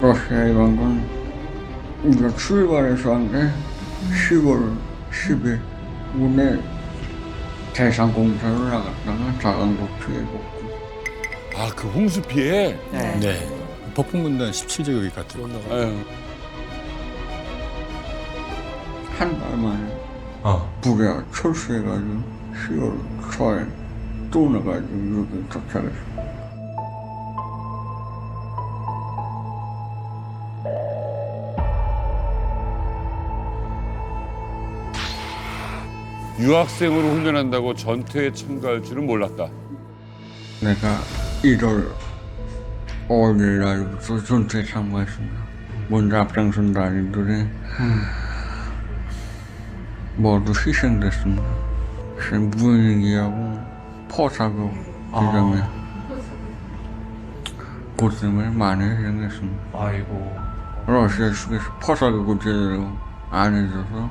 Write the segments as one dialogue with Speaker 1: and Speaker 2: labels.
Speaker 1: 러시아에 간 건 우리가 출발해서 한 게 10월 10일 오늘 대상공사로 나갔다가 자강도 피해봤고.
Speaker 2: 아, 그 홍수 피해?
Speaker 3: 네.
Speaker 4: 폭풍군단 17제국이 같은 거.
Speaker 2: 아유.
Speaker 1: 한 달 만에 북에 철수해가지고 10월 초에 또 나가지고 여기 도착했어.
Speaker 2: 유학생으로 훈련한다고 전투에 참가할 줄은 몰랐다.
Speaker 1: 내가 1월 5일 날부터 전투에 참가했습니다. 먼저 앞장선 단위들이 모두 희생됐습니다. 무인기하고 포사격 기점에 고생을 많이 희생했습니다.
Speaker 3: 아이고.
Speaker 1: 러시아 측에서 포사격을 제대로 안 해줘서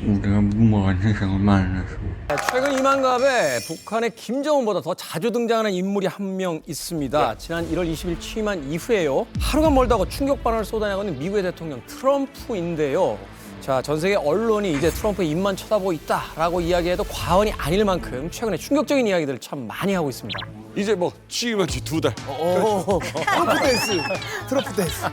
Speaker 1: 우리가 무모한 희생을 많이 했습니다.
Speaker 5: 최근 이만갑에 북한의 김정은보다 더 자주 등장하는 인물이 한 명 있습니다. 지난 1월 20일 취임한 이후에요. 하루가 멀다고 충격 발언을 쏟아내고 있는 미국의 대통령 트럼프인데요. 자, 전 세계 언론이 이제 트럼프의 입만 쳐다보고 있다라고 이야기해도 과언이 아닐 만큼 최근에 충격적인 이야기들을 참 많이 하고 있습니다.
Speaker 2: 이제 뭐 취임한 지 2달.
Speaker 3: 트럼프 댄스. 트럼프 댄스.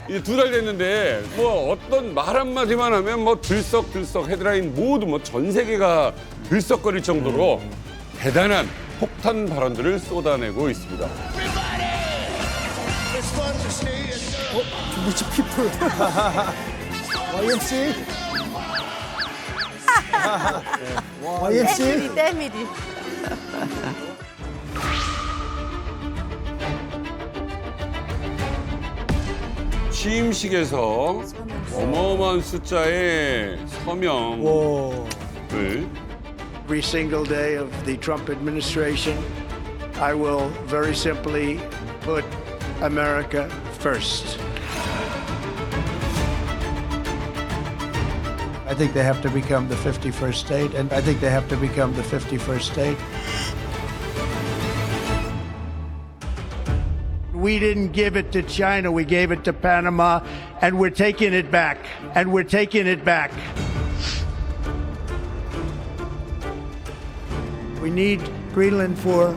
Speaker 2: 이제 2달 됐는데 뭐 어떤 말 한마디만 하면 뭐 들썩들썩 헤드라인 모두 뭐 전 세계가 들썩거릴 정도로 대단한 폭탄 발언들을 쏟아내고 있습니다.
Speaker 3: 비치 피플. YMC. YMC.
Speaker 6: 때밀이.
Speaker 2: 취임식에서 어마어마한 숫자의 서명을
Speaker 7: Every single day of the Trump administration, I will very simply put America first. I think they have to become the 51st state, and I think they have to become the 51st state. We didn't give it to China, we gave it to Panama, and we're taking it back, and we're taking it back. We need Greenland for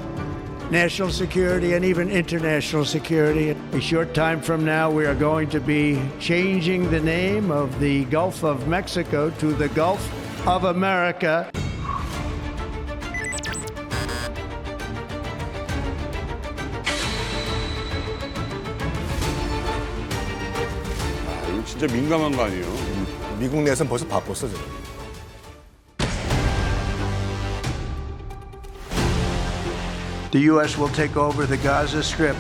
Speaker 7: national security and even international security. A short time from now, we are going to be changing the name of the Gulf of Mexico to the Gulf of America.
Speaker 2: 아, 이거 진짜 민감한 거 아니에요?
Speaker 3: 미국 내에서는 벌써 바빴어, 저거.
Speaker 7: The U.S. will take over the Gaza Strip,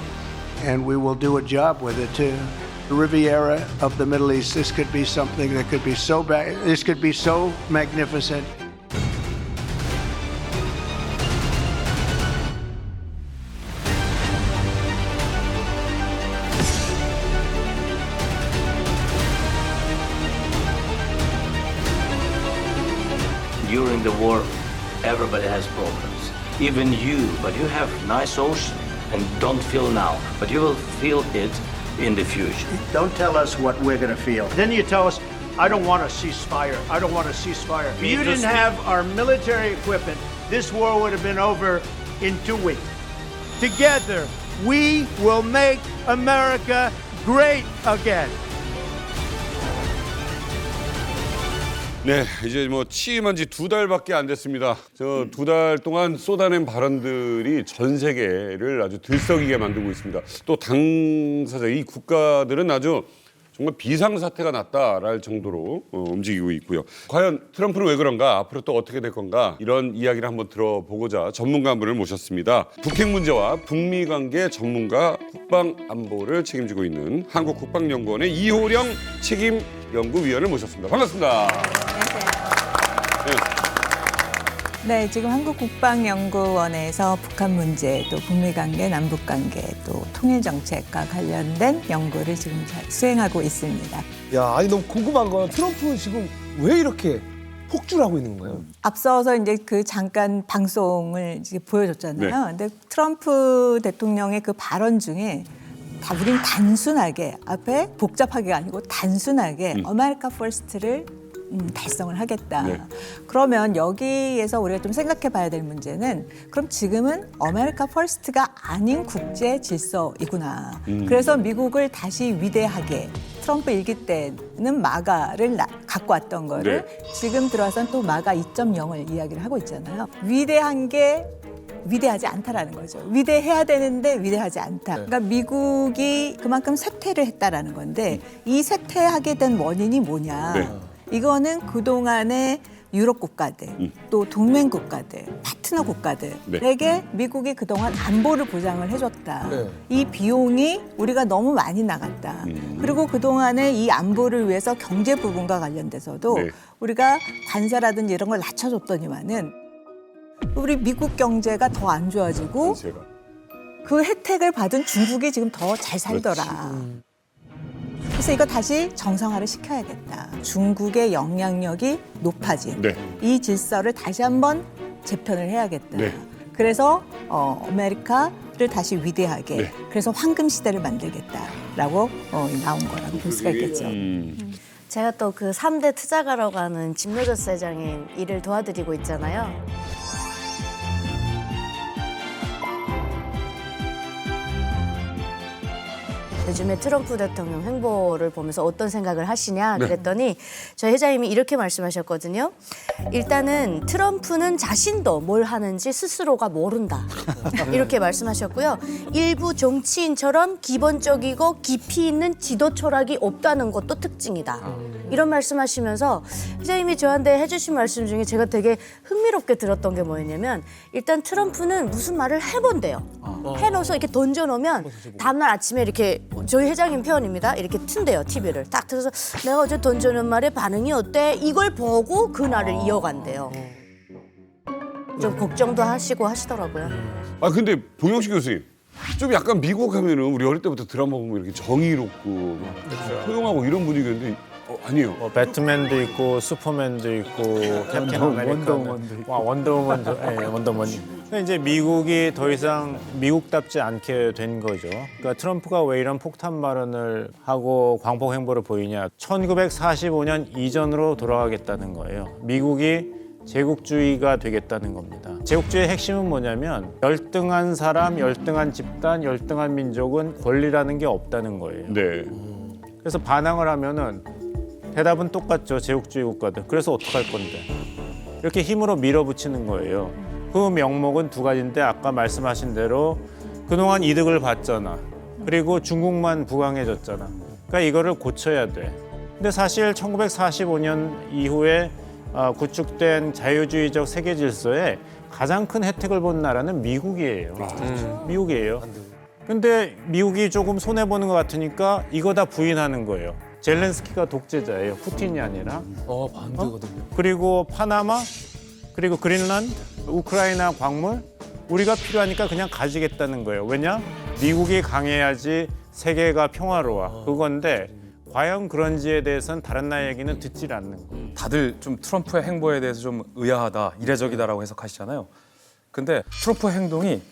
Speaker 7: and we will do a job with it too. The Riviera of the Middle East. This could be something that could be so bad. This could be so magnificent.
Speaker 8: During the war, everybody has problems. Even you, but you have nice ocean and don't feel now, but you will feel it in the future.
Speaker 7: Don't tell us what we're going to feel. Then you tell us, I don't want a ceasefire. I don't want a ceasefire. If you didn't have our military equipment, this war would have been over in 2 weeks. Together, we will make America great again.
Speaker 2: 네, 이제 뭐 취임한 지 2달밖에 안 됐습니다. 저 2달 동안 쏟아낸 발언들이 전 세계를 아주 들썩이게 만들고 있습니다. 또 당사자, 이 국가들은 아주 정말 비상사태가 났다랄 정도로 움직이고 있고요. 과연 트럼프는 왜 그런가? 앞으로 또 어떻게 될 건가? 이런 이야기를 한번 들어보고자 전문가 한 분을 모셨습니다. 북핵 문제와 북미 관계 전문가, 국방안보를 책임지고 있는 한국국방연구원의 이호령 책임연구위원을 모셨습니다. 반갑습니다.
Speaker 6: 네, 지금 한국국방연구원에서 북한 문제, 또 북미관계, 남북관계, 또 통일정책과 관련된 연구를 지금 수행하고 있습니다.
Speaker 3: 야, 아니 너무 궁금한 건 트럼프는 지금 왜 이렇게 폭주를 하고 있는 건가요?
Speaker 6: 앞서서 이제 그 잠깐 방송을 이제 보여줬잖아요. 근데 트럼프 대통령의 그 발언 중에 우리는 단순하게 앞에 복잡하게가 아니고 단순하게 아메리카 퍼스트를 달성을 하겠다.
Speaker 2: 네.
Speaker 6: 그러면 여기에서 우리가 좀 생각해 봐야 될 문제는 그럼 지금은 아메리카 퍼스트가 아닌 국제 질서이구나. 그래서 미국을 다시 위대하게 트럼프 일기 때는 마가를 갖고 왔던 거를 지금 들어와서는 또 마가 2.0을 이야기를 하고 있잖아요. 위대한 게 위대하지 않다라는 거죠. 위대해야 되는데 위대하지 않다. 그러니까 미국이 그만큼 쇠퇴를 했다라는 건데 이 쇠퇴하게 된 원인이 뭐냐. 이거는 그동안의 유럽 국가들, 또 동맹 국가들, 파트너 국가들에게 미국이 그동안 안보를 보장을 해줬다. 이 비용이 우리가 너무 많이 나갔다. 그리고 그동안에 이 안보를 위해서 경제 부분과 관련돼서도 우리가 관세라든지 이런 걸 낮춰줬더니만은 우리 미국 경제가 더 안 좋아지고 그 혜택을 받은 중국이 지금 더 잘 살더라. 그래서 이거 다시 정상화를 시켜야겠다. 중국의 영향력이 높아진 이 질서를 다시 한번 재편을 해야겠다. 그래서 아메리카를 다시 위대하게 그래서 황금 시대를 만들겠다라고 나온 거라고 볼 수가 있겠죠.
Speaker 9: 제가 또 그 3대 투자가라고 하는 짐 로저스 회장인 일을 도와드리고 있잖아요. 요즘에 트럼프 대통령 행보를 보면서 어떤 생각을 하시냐 그랬더니 저희 회장님이 이렇게 말씀하셨거든요. 일단은 트럼프는 자신도 뭘 하는지 스스로가 모른다. 이렇게 말씀하셨고요. 일부 정치인처럼 기본적이고 깊이 있는 지도 철학이 없다는 것도 특징이다. 이런 말씀하시면서 회장님이 저한테 해주신 말씀 중에 제가 되게 흥미롭게 들었던 게 뭐였냐면 일단 트럼프는 무슨 말을 해본대요. 해놓아서 이렇게 던져놓으면 다음날 아침에 이렇게 저희 회장님 표현입니다. 이렇게 튼대요, TV를. 딱 틀어서 내가 어제 던져놓은 말에 반응이 어때? 이걸 보고 그날을 이어간대요. 좀 걱정도 하시고 하시더라고요.
Speaker 2: 아 근데 봉영식 교수님 좀 약간 미국 하면은 우리 어릴 때부터 드라마 보면 이렇게 정의롭고 막 포용하고 이런 분위기였는데 아니에요.
Speaker 10: 배트맨도 있고 슈퍼맨도 있고 캡틴 아메리카, 원더우먼도, 원더우먼. 근데 이제 미국이 더 이상 미국답지 않게 된 거죠. 그러니까 트럼프가 왜 이런 폭탄 발언을 하고 광폭 행보를 보이냐? 1945년 이전으로 돌아가겠다는 거예요. 미국이 제국주의가 되겠다는 겁니다. 제국주의의 핵심은 뭐냐면 열등한 사람, 열등한 집단, 열등한 민족은 권리라는 게 없다는 거예요. 그래서 반항을 하면은 대답은 똑같죠. 제국주의 국가들. 그래서 어떡할 건데. 이렇게 힘으로 밀어붙이는 거예요. 그 명목은 두 가지인데 아까 말씀하신 대로 그동안 이득을 봤잖아. 그리고 중국만 부강해졌잖아. 그러니까 이거를 고쳐야 돼. 근데 사실 1945년 이후에 구축된 자유주의적 세계 질서에 가장 큰 혜택을 본 나라는 미국이에요. 미국이에요. 근데 미국이 조금 손해보는 것 같으니까 이거 다 부인하는 거예요. 젤렌스키가 독재자예요. 푸틴이 아니라.
Speaker 3: 반대거든요.
Speaker 10: 그리고 파나마, 그리고 그린란드, 우크라이나 광물 우리가 필요하니까 그냥 가지겠다는 거예요. 왜냐? 미국이 강해야지 세계가 평화로워. 그건데 과연 그런지에 대해서는 다른 나라 얘기는 듣질 않는 거예요.
Speaker 11: 다들 좀 트럼프의 행보에 대해서 좀 의아하다, 이례적이다라고 해석하시잖아요. 근데 트럼프의 행동이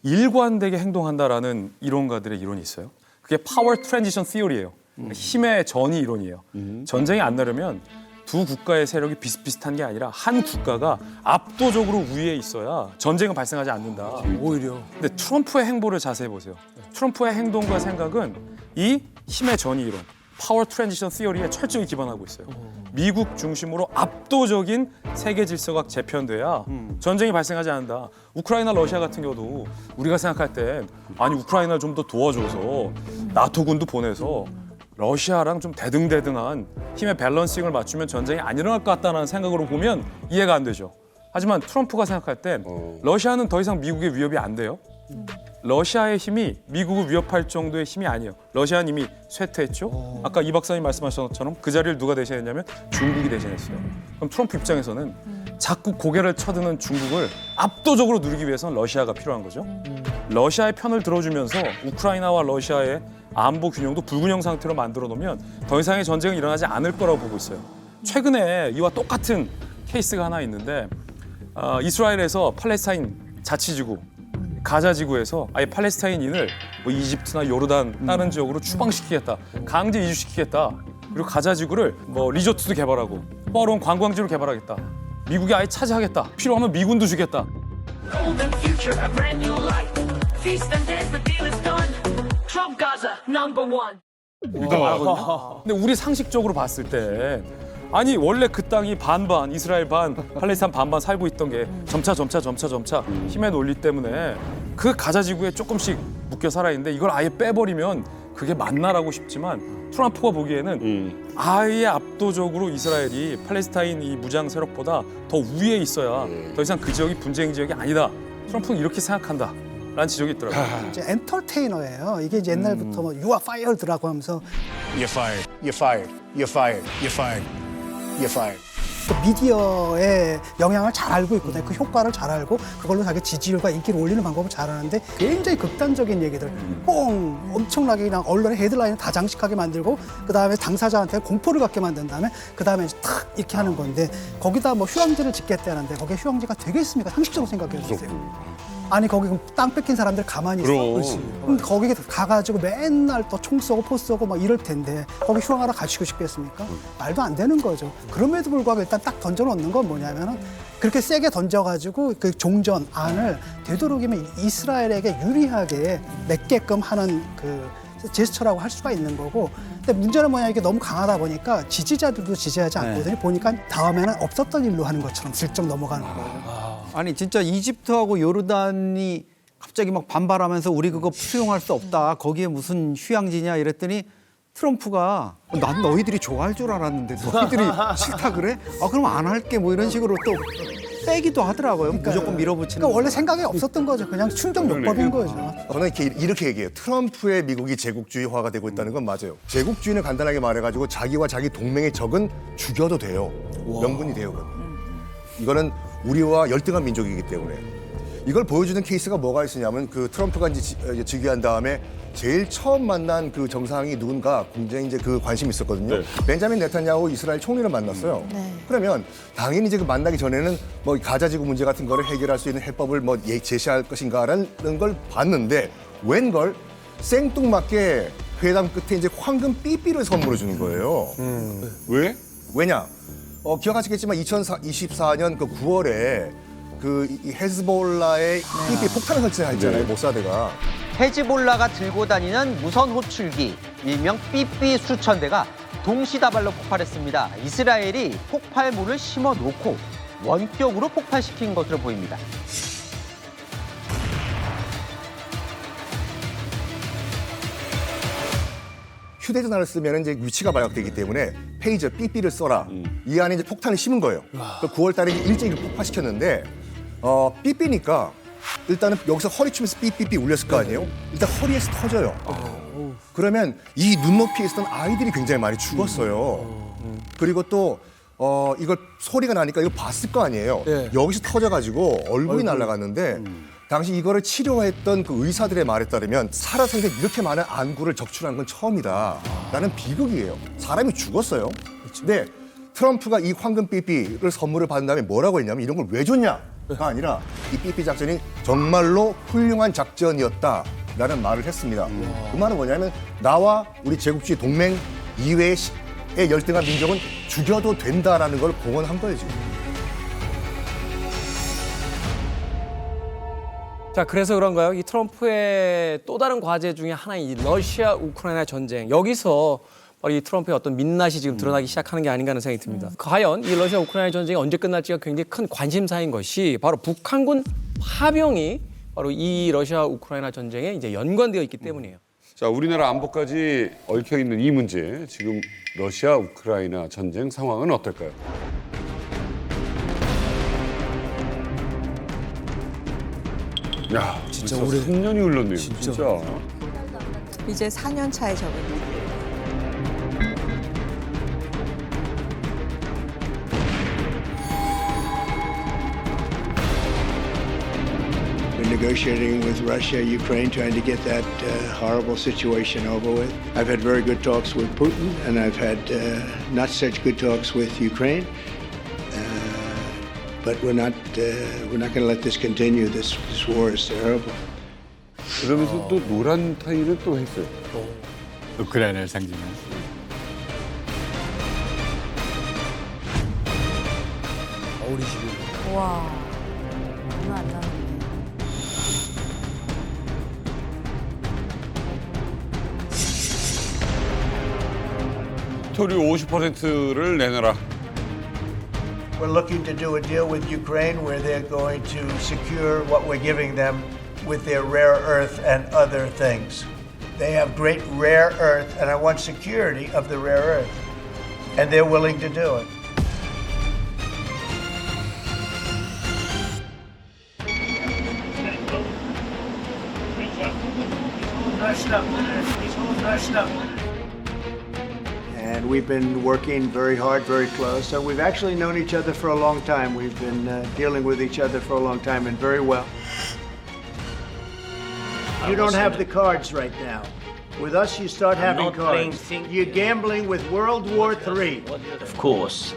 Speaker 11: 일관되게 행동한다라는 이론가들의 이론이 있어요. 그게 파워 트랜지션 시어리예요. 힘의 전이 이론이에요. 전쟁이 안 나려면 두 국가의 세력이 비슷비슷한 게 아니라 한 국가가 압도적으로 우위에 있어야 전쟁은 발생하지 않는다.
Speaker 3: 오히려.
Speaker 11: 근데 트럼프의 행보를 자세히 보세요. 트럼프의 행동과 생각은 이 힘의 전이 이론, 파워 트랜지션 시어리에 철저히 기반하고 있어요. 미국 중심으로 압도적인 세계 질서가 재편돼야 전쟁이 발생하지 않는다. 우크라이나, 러시아 같은 경우도 우리가 생각할 땐 아니 우크라이나를 좀 더 도와줘서 나토군도 보내서 러시아랑 좀 대등대등한 힘의 밸런싱을 맞추면 전쟁이 안 일어날 것 같다는 생각으로 보면 이해가 안 되죠. 하지만 트럼프가 생각할 땐 러시아는 더 이상 미국의 위협이 안 돼요. 러시아의 힘이 미국을 위협할 정도의 힘이 아니에요. 러시아는 이미 쇠퇴했죠. 아까 이 박사님 말씀하신 것처럼 그 자리를 누가 대신했냐면 중국이 대신했어요. 그럼 트럼프 입장에서는 자꾸 고개를 쳐드는 중국을 압도적으로 누리기 위해서는 러시아가 필요한 거죠. 러시아의 편을 들어주면서 우크라이나와 러시아의 안보 균형도 불균형 상태로 만들어 놓으면 더 이상의 전쟁은 일어나지 않을 거라고 보고 있어요. 최근에 이와 똑같은 케이스가 하나 있는데 이스라엘에서 팔레스타인 자치지구 가자 지구에서 아예 팔레스타인인을 뭐 이집트나 요르단 다른 지역으로 추방시키겠다, 강제 이주시키겠다. 그리고 가자 지구를 뭐 리조트도 개발하고 호화로운 관광지로 개발하겠다. 미국이 아예 차지하겠다. 필요하면 미군도 주겠다.
Speaker 12: Golden future, a brand new life. Feast and dance, the deal is done. Trump Gaza, number one.
Speaker 11: 근데 우리 상식적으로 봤을 때 아니 원래 그 땅이 반반 이스라엘 반 팔레스타인 반반 살고 있던 게 점차 힘의 논리 때문에 그 가자 지구에 조금씩 묶여 살아 있는데 이걸 아예 빼버리면 그게 맞나라고 싶지만 트럼프가 보기에는 아예 압도적으로 이스라엘이 팔레스타인 이 무장 세력보다 더 위에 있어야 더 이상 그 지역이 분쟁 지역이 아니다. 트럼프는 이렇게 생각한다. 라는 지적이 있더라고요.
Speaker 13: 이제 엔터테이너예요. 이게 이제 옛날부터 뭐 You are fired라고 하면서
Speaker 14: You're fired. You're fired. You're fired. You're fired. You're fired.
Speaker 13: 미디어의 영향을 잘 알고 있거든요. 그 효과를 잘 알고 그걸로 자기 지지율과 인기를 올리는 방법을 잘 아는데 굉장히 극단적인 얘기들 뽕 엄청나게 그냥 언론의 헤드라인을 다 장식하게 만들고 그다음에 당사자한테 공포를 갖게 만든 다음에 그다음에 이제 탁 이렇게 하는 건데 거기다 뭐 휴양지를 짓겠다는데 거기에 휴양지가 되겠습니까? 상식적으로 생각해 보세요. 아니 거기 땅 뺏긴 사람들 가만히 있어. 그럼 거기 가가지고 맨날 또 총 쏘고 포 쏘고 막 이럴 텐데 거기 휴양하러 가시고 싶겠습니까? 말도 안 되는 거죠. 그럼에도 불구하고 일단 딱 던져놓는 건 뭐냐면은 그렇게 세게 던져가지고 그 종전안을 되도록이면 이스라엘에게 유리하게 맺게끔 하는 그 제스처라고 할 수가 있는 거고. 근데 문제는 뭐냐 이게 너무 강하다 보니까 지지자들도 지지하지 않거든요. 보니까 다음에는 없었던 일로 하는 것처럼 슬쩍 넘어가는 거예요.
Speaker 15: 아니 진짜 이집트하고 요르단이 갑자기 막 반발하면서 우리 그거 수용할 수 없다. 거기에 무슨 휴양지냐 이랬더니 트럼프가 난 너희들이 좋아할 줄 알았는데 너희들이 싫다 그래? 아 그럼 안 할게 뭐 이런 식으로 또 빼기도 하더라고요. 무조건 밀어붙이는.
Speaker 13: 그러니까 원래 생각이 없었던 거죠. 그냥 충격요법인 거죠.
Speaker 14: 저는 이렇게 얘기해요. 트럼프의 미국이 제국주의화가 되고 있다는 건 맞아요. 제국주의는 간단하게 말해가지고 자기와 자기 동맹의 적은 죽여도 돼요. 명분이 돼요. 이거는 우리와 열등한 민족이기 때문에. 이걸 보여주는 케이스가 뭐가 있으냐면 그 트럼프가 이제 즉위한 다음에 제일 처음 만난 그 정상이 누군가 굉장히 이제 그 관심이 있었거든요. 벤자민 네타냐후 이스라엘 총리를 만났어요. 그러면 당연히 이제 그 만나기 전에는 뭐 가자 지구 문제 같은 거를 해결할 수 있는 해법을 뭐 제시할 것인가라는 걸 봤는데 웬걸 생뚱맞게 회담 끝에 이제 황금 삐삐를 선물해 주는 거예요.
Speaker 2: 왜?
Speaker 14: 왜냐? 기억하시겠지만 2024년 그 9월에 그 헤즈볼라의 삐삐 폭탄을 설치했잖아요. 모사드가.
Speaker 16: 헤즈볼라가 들고 다니는 무선 호출기 일명 삐삐 수천 대가 동시다발로 폭발했습니다. 이스라엘이 폭발물을 심어놓고 원격으로 폭발시킨 것으로 보입니다.
Speaker 14: 휴대전화를 쓰면 이제 위치가 발각되기 때문에 페이저 삐삐를 써라. 이 안에 이제 폭탄을 심은 거예요. 9월 달에 일제히 폭파시켰는데 삐삐니까 일단은 여기서 허리춤에서 삐삐삐 울렸을 거 아니에요? 일단 허리에서 터져요. 그러면 이 눈높이에 있었던 아이들이 굉장히 많이 죽었어요. 그리고 또 이걸 소리가 나니까 이거 봤을 거 아니에요. 여기서 터져가지고 얼굴이 날아갔는데 당시 이거를 치료했던 그 의사들의 말에 따르면 살아생전 이렇게 많은 안구를 적출한 건 처음이다라는 비극이에요. 사람이 죽었어요. 근데 트럼프가 이 황금 삐삐를 선물을 받은 다음에 뭐라고 했냐면 이런 걸 왜 줬냐가 아니라 이 삐삐 작전이 정말로 훌륭한 작전이었다라는 말을 했습니다. 그 말은 뭐냐면 나와 우리 제국주의 동맹 이외의 열등한 민족은 죽여도 된다라는 걸 공언한 거예요 지금.
Speaker 5: 자, 그래서 그런가요? 이 트럼프의 또 다른 과제 중에 하나인 이 러시아 우크라이나 전쟁. 여기서 바로 이 트럼프의 어떤 민낯이 지금 드러나기 시작하는 게 아닌가 하는 생각이 듭니다. 과연 이 러시아 우크라이나 전쟁이 언제 끝날지가 굉장히 큰 관심사인 것이 바로 북한군 파병이 바로 이 러시아 우크라이나 전쟁에 이제 연관되어 있기 때문이에요.
Speaker 2: 자, 우리나라 안보까지 얽혀 있는 이 문제, 지금 러시아 우크라이나 전쟁 상황은 어떨까요? 야, 진짜 오래 3년이 흘렀네요. 진짜.
Speaker 6: 이제 4년 차에 접어듭니다.
Speaker 7: We're negotiating with Russia, Ukraine, trying to get that horrible situation over with. I've had very good talks with Putin, and I've had not such good talks with Ukraine. But we're not going to let this continue. This war is terrible.
Speaker 2: 그러면서 또 노란 타이를 또 했어요.
Speaker 4: 우크라이나를 상징하는.
Speaker 9: 와, 장난 안 나네.
Speaker 2: 토류 50%를 내놔라.
Speaker 7: We're looking to do a deal with Ukraine where they're going to secure what we're giving them with their rare earth and other things. They have great rare earth, and I want security of the rare earth. And they're willing to do it. And we've been working very hard, very close. So we've actually known each other for a long time. We've been dealing with each other for a long time and very well. You don't have the cards right now. With us, you start having
Speaker 8: not playing
Speaker 7: cards. You're gambling with World War III.
Speaker 8: Of course,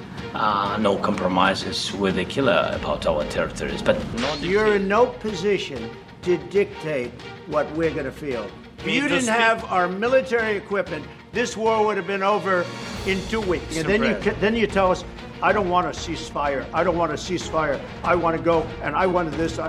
Speaker 8: no compromises with the killer about our territories, but
Speaker 7: You're in no position to dictate what we're going to feel. If you didn't have our military equipment, this war would have been over in 2 weeks. And then you tell us, I don't want a ceasefire. I don't want a ceasefire. I want to go, and I wanted this.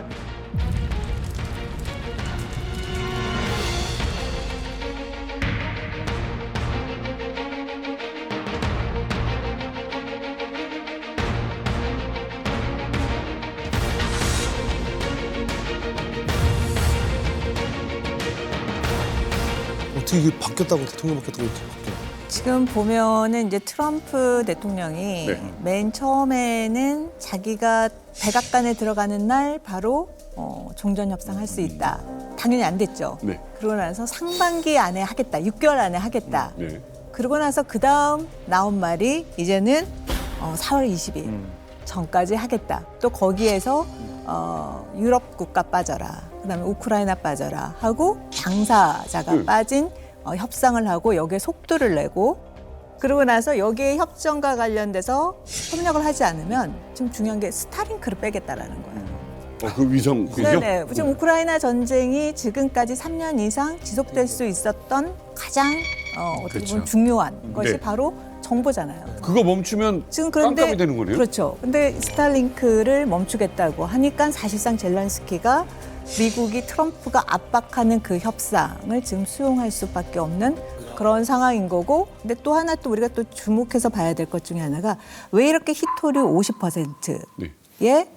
Speaker 3: 어떻게 이게 바뀌었다고 대통령 바뀌었다고 이렇게 바뀌어요?
Speaker 6: 지금 보면은 이제 트럼프 대통령이
Speaker 2: 네.
Speaker 6: 맨 처음에는 자기가 백악관에 들어가는 날 바로 종전 협상할 수 있다. 당연히 안 됐죠.
Speaker 2: 네.
Speaker 6: 그러고 나서 상반기 안에 하겠다. 6개월 안에 하겠다.
Speaker 2: 네.
Speaker 6: 그러고 나서 그 다음 나온 말이 이제는 4월 20일 전까지 하겠다. 또 거기에서 유럽 국가 빠져라. 그다음에 우크라이나 빠져라 하고 당사자가 빠진 협상을 하고 여기에 속도를 내고 그러고 나서 여기에 협정과 관련돼서 협력을 하지 않으면 지금 중요한 게 스타링크를 빼겠다라는 거예요.
Speaker 2: 그 위성 그죠?
Speaker 6: 네네. 지금 우크라이나 전쟁이 지금까지 3년 이상 지속될 수 있었던 가장 어떻게 보면 중요한 것이
Speaker 2: 네.
Speaker 6: 바로 정보잖아요.
Speaker 2: 그거 멈추면
Speaker 6: 지금 그런데
Speaker 2: 깜깜이 되는 거네요.
Speaker 6: 그렇죠. 근데 스타링크를 멈추겠다고 하니까 사실상 젤렌스키가 미국이 트럼프가 압박하는 그 협상을 지금 수용할 수밖에 없는 그런 상황인 거고. 근데 또 하나 또 우리가 또 주목해서 봐야 될 것 중에 하나가 왜 이렇게 히토류 50%에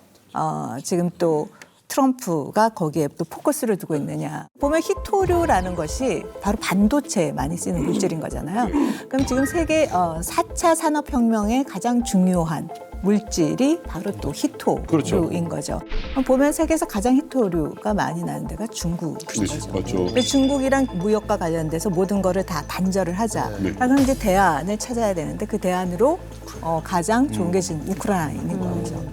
Speaker 6: 지금 또 트럼프가 거기에 또 포커스를 두고 있느냐. 보면 히토류라는 것이 바로 반도체에 많이 쓰이는 물질인 거잖아요. 그럼 지금 세계 4차 산업혁명의 가장 중요한 물질이 바로 또 히토류인
Speaker 2: 그렇죠.
Speaker 6: 거죠. 보면 세계에서 가장 히토류가 많이 나는 데가 중국인 거죠.
Speaker 2: 맞죠.
Speaker 6: 근데 중국이랑 무역과 관련돼서 모든 거를 다 단절을 하자.
Speaker 2: 네.
Speaker 6: 그럼 이제 대안을 찾아야 되는데 그 대안으로 가장 좋은 게 지금 우크라이나인 거죠.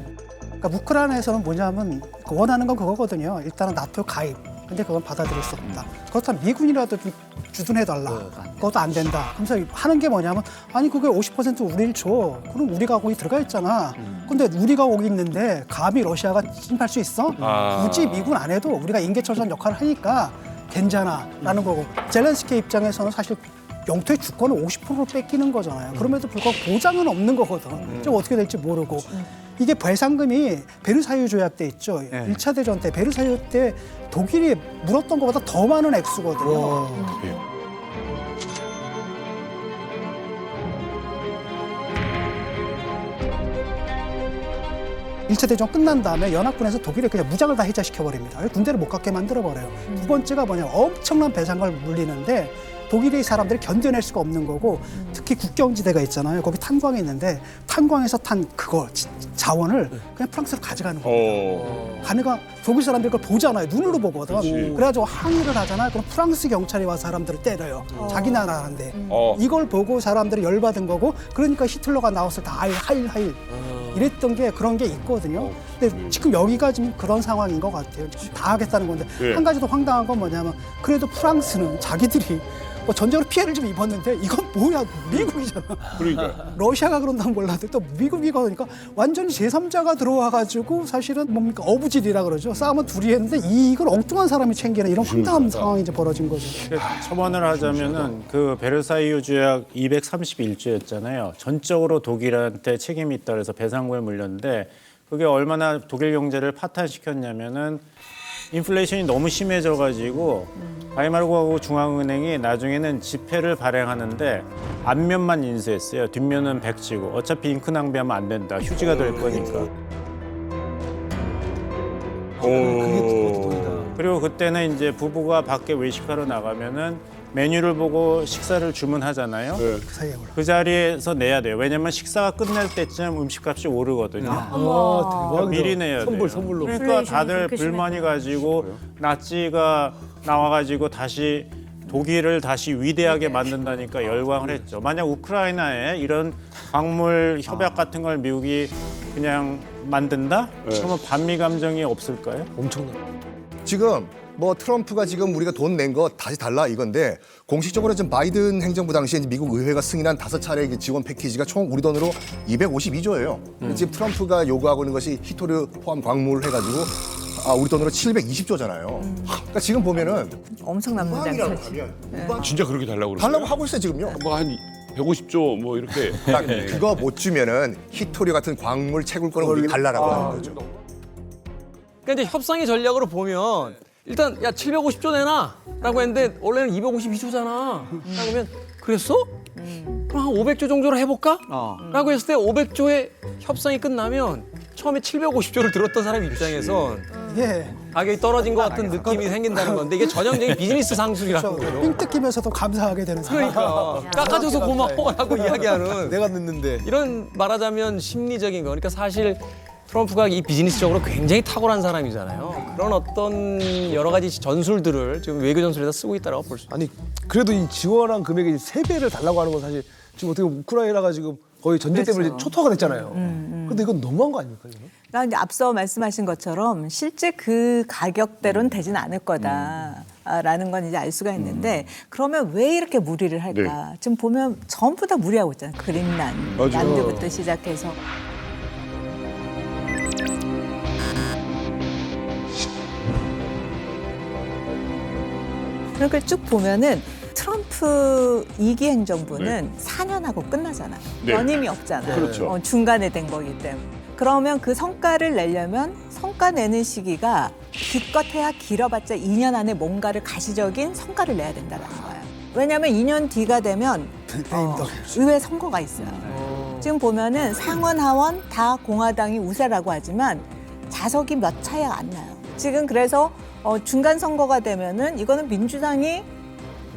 Speaker 13: 그러니까 우크라이나에서는 뭐냐면 원하는 건 그거거든요. 일단은 나토 가입. 근데 그건 받아들일 수 없다. 그렇다면 미군이라도 좀 주둔해달라. 그것도 안 된다. 그래서 하는 게 뭐냐면 아니 그게 50% 우리를 줘. 그럼 우리가 거기 들어가 있잖아. 근데 우리가 거기 있는데 감히 러시아가 침입할 수 있어? 굳이 미군 안 해도 우리가 인계철선 역할을 하니까 괜찮아라는 거고. 젤렌스키 입장에서는 사실 영토의 주권을 50%로 뺏기는 거잖아요. 그럼에도 불구하고 보장은 없는 거거든. 좀 어떻게 될지 모르고. 이게 배상금이 베르사유 조약 때 있죠. 1차 대전 때 베르사유 때 독일이 물었던 것보다 더 많은 액수거든요. 일차 대전 끝난 다음에 연합군에서 독일에 그냥 무장을 다 해제시켜버립니다. 군대를 못 갖게 만들어버려요. 두 번째가 뭐냐면 엄청난 배상금을 물리는데 독일의 사람들이 견뎌낼 수가 없는 거고 특히 국경지대가 있잖아요. 거기 탄광이 있는데 탄광에서 탄 그거 자원을 그냥 프랑스로 가져가는 거예요. 가니까 독일 사람들이 그걸 보잖아요. 눈으로 보거든. 그래가지고 항의를 하잖아요. 그럼 프랑스 경찰이 와서 사람들을 때려요. 자기 나라인데. 이걸 보고 사람들이 열받은 거고 그러니까 히틀러가 나왔을 때 하일 이랬던 게 그런 게 있거든요. 근데 지금 여기가 지금 그런 상황인 것 같아요. 다 하겠다는 건데 한 가지 더 황당한 건 뭐냐면 그래도 프랑스는 자기들이 뭐 전쟁으로 피해를 좀 입었는데 이건 뭐야 미국이잖아.
Speaker 2: 그러니까
Speaker 13: 러시아가 그런다면 몰라도 또 미국이 그러니까 완전히 제3자가 들어와가지고 사실은 뭡니까 어부질이라 그러죠. 싸움은 둘이 했는데 이걸 엉뚱한 사람이 챙기는 이런 황당한 상황이 이제 벌어진 거죠.
Speaker 10: 첨언을 하자면은 그 베르사유 조약 231조였잖아요. 전적으로 독일한테 책임이 있다 그래서 배상금을 물렸는데 그게 얼마나 독일 경제를 파탄시켰냐면은 인플레이션이 너무 심해져가지고 바이마르국하고 중앙은행이 나중에는 지폐를 발행하는데 앞면만 인수했어요. 뒷면은 백지고 어차피 잉크 낭비하면 안 된다. 휴지가 될 거니까. 그리고 그때는 이제 부부가 밖에 외식하러 나가면은 메뉴를 보고 식사를 주문하잖아요. 그 자리에서 내야 돼요. 왜냐면 식사가 끝날 때쯤 음식값이 오르거든요.
Speaker 3: 대박이다.
Speaker 10: 미리 내야 돼요.
Speaker 3: 선물로.
Speaker 10: 그러니까 다들 불만이 가지고 나치가 나와가지고 다시 독일을 다시 위대하게 만든다니까 열광을 했죠. 만약 우크라이나에 이런 광물 협약 같은 걸 미국이 그냥 만든다? 그러면 반미 감정이 없을까요?
Speaker 3: 엄청나.
Speaker 14: 지금 뭐 트럼프가 지금 우리가 돈 낸 거 다시 달라 이건데 공식적으로 지금 바이든 행정부 당시에 미국 의회가 승인한 5차례 지원 패키지가 총 우리 돈으로 252조예요. 지금 트럼프가 요구하고 있는 것이 히토류 포함 광물 해가지고 우리 돈으로 720조잖아요. 그러니까 지금 보면은
Speaker 6: 엄청난 문장이라고
Speaker 2: 진짜 그렇게 달라고
Speaker 14: 달라고 하고 있어요 지금요.
Speaker 2: 뭐 한 150조 뭐 이렇게.
Speaker 14: 그거 못 주면은 히토류 같은 광물 채굴권을 우리 달라라고 하는 거죠.
Speaker 5: 그러니까 이제 협상의 전략으로 보면 일단 야 750조 내놔라고 했는데 원래는 252조잖아. 그러면 그랬어? 그럼 한 500조 정도로 해볼까? 라고 했을 때 500조의 협상이 끝나면 처음에 750조를 들었던 사람 입장에선 가격이 떨어진 것 같은 느낌이 생긴다는 건데 이게 전형적인 비즈니스 상술이라는 거예요.
Speaker 13: 삥 뜯기면서도 감사하게 되는 상황.
Speaker 5: 그러니까 깎아줘서 고마워라고 이야기하는
Speaker 3: 내가 늦는데
Speaker 5: 이런 말하자면 심리적인 거. 그러니까 사실 트럼프가 이 비즈니스적으로 굉장히 탁월한 사람이잖아요. 그런 어떤 여러 가지 전술들을 지금 외교 전술에다 쓰고 있다고 볼 수 있어요.
Speaker 3: 아니 그래도 이 지원한 금액의 3배를 달라고 하는 건 사실 지금 어떻게 보면 우크라이나가 지금 거의 전쟁 때문에
Speaker 6: 그렇죠.
Speaker 3: 초토화가 됐잖아요. 근데 이건 너무한 거 아닙니까? 이거?
Speaker 6: 그러니까 이제 앞서 말씀하신 것처럼 실제 그 가격대로는 되지는 않을 거다라는 건 이제 알 수가 있는데 그러면 왜 이렇게 무리를 할까? 지금 보면 전부 다 무리하고 있잖아요. 그린란드부터 시작해서. 그렇게 쭉 보면은 트럼프 2기 행정부는 4년하고 끝나잖아요. 연임이 없잖아요.
Speaker 2: 그렇죠.
Speaker 6: 중간에 된 거기 때문에. 그러면 그 성과를 내려면 성과 내는 시기가 기껏해야 길어봤자 2년 안에 뭔가를 가시적인 성과를 내야 된다는 거예요. 왜냐하면 2년 뒤가 되면 의회 선거가 있어요. 지금 보면은 상원, 하원 다 공화당이 우세라고 하지만 자석이 몇 차이가 안 나요. 지금 그래서 중간 선거가 되면은 이거는 민주당이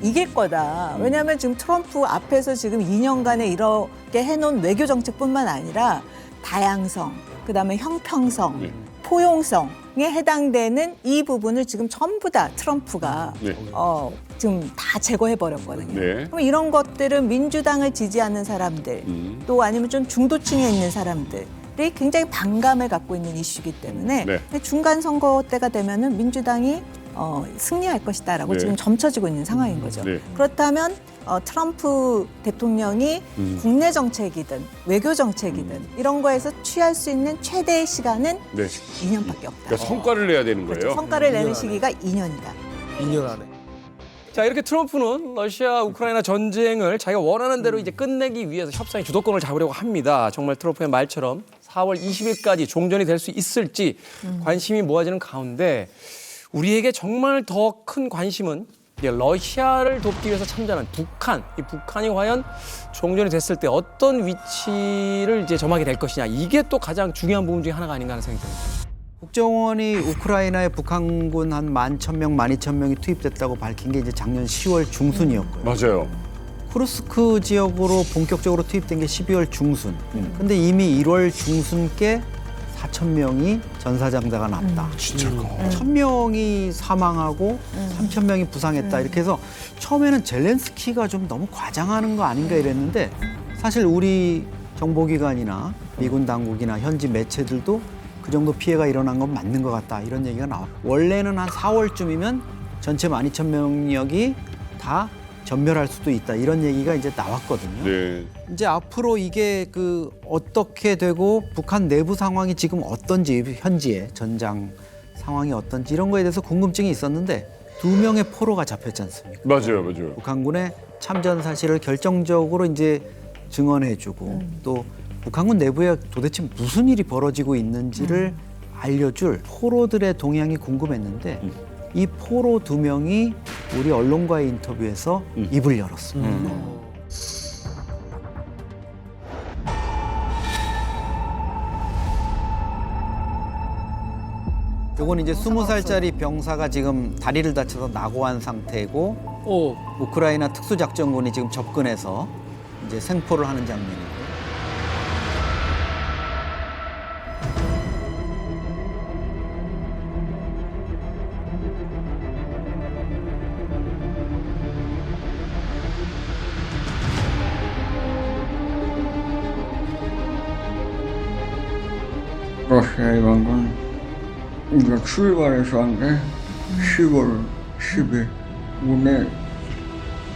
Speaker 6: 이길 거다. 왜냐하면 지금 트럼프 앞에서 지금 2년간에 이렇게 해놓은 외교 정책뿐만 아니라 다양성, 그다음에 형평성, 포용성에 해당되는 이 부분을 지금 전부 다 트럼프가 지금 다 제거해 버렸거든요. 그럼 이런 것들은 민주당을 지지하는 사람들, 또 아니면 좀 중도층에 있는 사람들. 이 굉장히 반감을 갖고 있는 이슈이기 때문에 중간 선거 때가 되면은 민주당이 승리할 것이다라고 지금 점쳐지고 있는 상황인 거죠. 그렇다면 트럼프 대통령이 국내 정책이든 외교 정책이든 이런 거에서 취할 수 있는 최대의 시간은 2년밖에 없다.
Speaker 2: 그러니까 성과를 내야 되는 거예요.
Speaker 6: 그렇죠. 성과를 내는 시기가 2년이다.
Speaker 3: 2년 안에.
Speaker 5: 자, 이렇게 트럼프는 러시아 우크라이나 전쟁을 자기가 원하는 대로 이제 끝내기 위해서 협상의 주도권을 잡으려고 합니다. 정말 트럼프의 말처럼 4월 20일까지 종전이 될 수 있을지 관심이 모아지는 가운데 우리에게 정말 더 큰 관심은 이제 러시아를 돕기 위해서 참전한 북한. 이 북한이 과연 종전이 됐을 때 어떤 위치를 이제 점하게 될 것이냐. 이게 또 가장 중요한 부분 중에 하나가 아닌가 하는 생각이 듭니다.
Speaker 15: 국정원이 우크라이나에 북한군 한 11,000명, 12,000명이 투입됐다고 밝힌 게 이제 작년 10월 중순이었고요.
Speaker 2: 맞아요.
Speaker 15: 쿠르스크 지역으로 본격적으로 투입된 게 12월 중순. 근데 이미 1월 중순께 4,000명이 전사장자가 났다.
Speaker 2: 진짜
Speaker 15: 1,000명이 사망하고 3,000명이 부상했다. 이렇게 해서 처음에는 젤렌스키가 좀 너무 과장하는 거 아닌가 이랬는데 사실 우리 정보기관이나 미군 당국이나 현지 매체들도 그 정도 피해가 일어난 건 맞는 것 같다. 이런 얘기가 나와. 원래는 한 4월쯤이면 전체 12,000명력이 다 전멸할 수도 있다 이런 얘기가 이제 나왔거든요.
Speaker 2: 네.
Speaker 15: 이제 앞으로 이게 그 어떻게 되고 북한 내부 상황이 지금 어떤지 현지의 전장 상황이 어떤지 이런 거에 대해서 궁금증이 있었는데 2명의 포로가 잡혔지 않습니까?
Speaker 2: 맞아요, 맞아요.
Speaker 15: 북한군의 참전 사실을 결정적으로 이제 증언해주고 또 북한군 내부에 도대체 무슨 일이 벌어지고 있는지를 알려줄 포로들의 동향이 궁금했는데 이 포로 2명이 우리 언론과의 인터뷰에서 입을 열었습니다. 요건 이제 20살짜리 병사가 지금 다리를 다쳐서 낙오한 상태고 우크라이나 특수작전군이 지금 접근해서 이제 생포를 하는 장면이고.
Speaker 1: 러시아의 방금 우리가 출발해서 한 게 10월 10일 오늘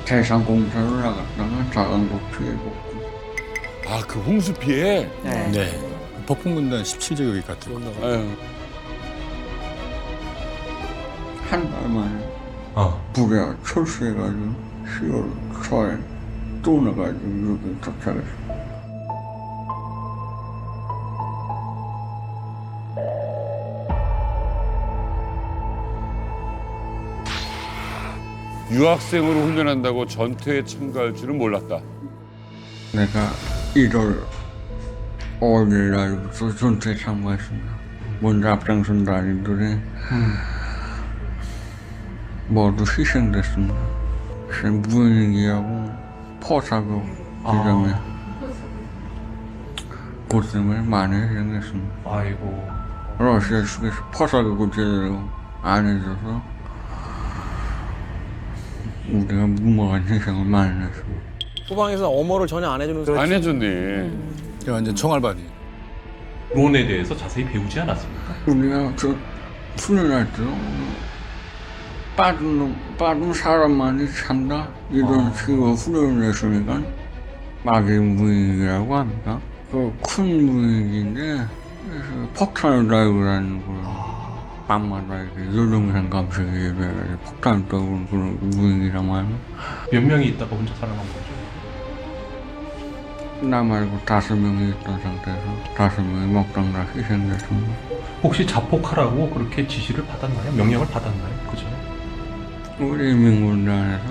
Speaker 1: 대상 공사를 나갔다가 자강도 피해 복구.
Speaker 2: 아, 그 홍수 피해?
Speaker 4: 네. 폭풍군단 17제 여기 같은 거.
Speaker 1: 한 달 만에 불에 철수해가지고 10월 초에 또 나가지고 여기 도착했어.
Speaker 2: 유학생으로 훈련한다고 전투에 참가할 줄은 몰랐다.
Speaker 1: 내가 1월 5일 날부터 전투에 참가했습니다. 먼저 앞장선 단위들이 모두 희생됐습니다. 무인기하고 포사격 기점에 고생을 많이 해냈습니다.
Speaker 17: 아이고.
Speaker 1: 러시아 측에서 포사격을 제대로 안 해줘서 우리가 무모한 희생을 많이 했습니다.
Speaker 5: 후방에서 엄호를 전혀 안 해주는
Speaker 2: 안 해줬네.
Speaker 4: 완전 총알바지.
Speaker 17: 드론에 대해서 자세히 배우지 않았습니까?
Speaker 1: 우리가 그 훈련할 때 빠른 사람만이 찬다 이런 식으로 훈련을 했으니까 마개 무인기라고 합니다. 그 큰 무인기인데 폭탄을 달고라는 걸 밤마다 이렇게 요동산 감식에 해가지고 폭탄을 떠오르는 그런 무인기란 말이야.
Speaker 17: 몇 명이 있다가 혼자 살아난 거죠?
Speaker 1: 나 말고 5명이 있던 상태에서 5명이 먹던 다 희생됐습니다.
Speaker 17: 혹시 자폭하라고 그렇게 지시를 받았나요? 명령을 받았나요? 그죠?
Speaker 1: 우리 민군단에서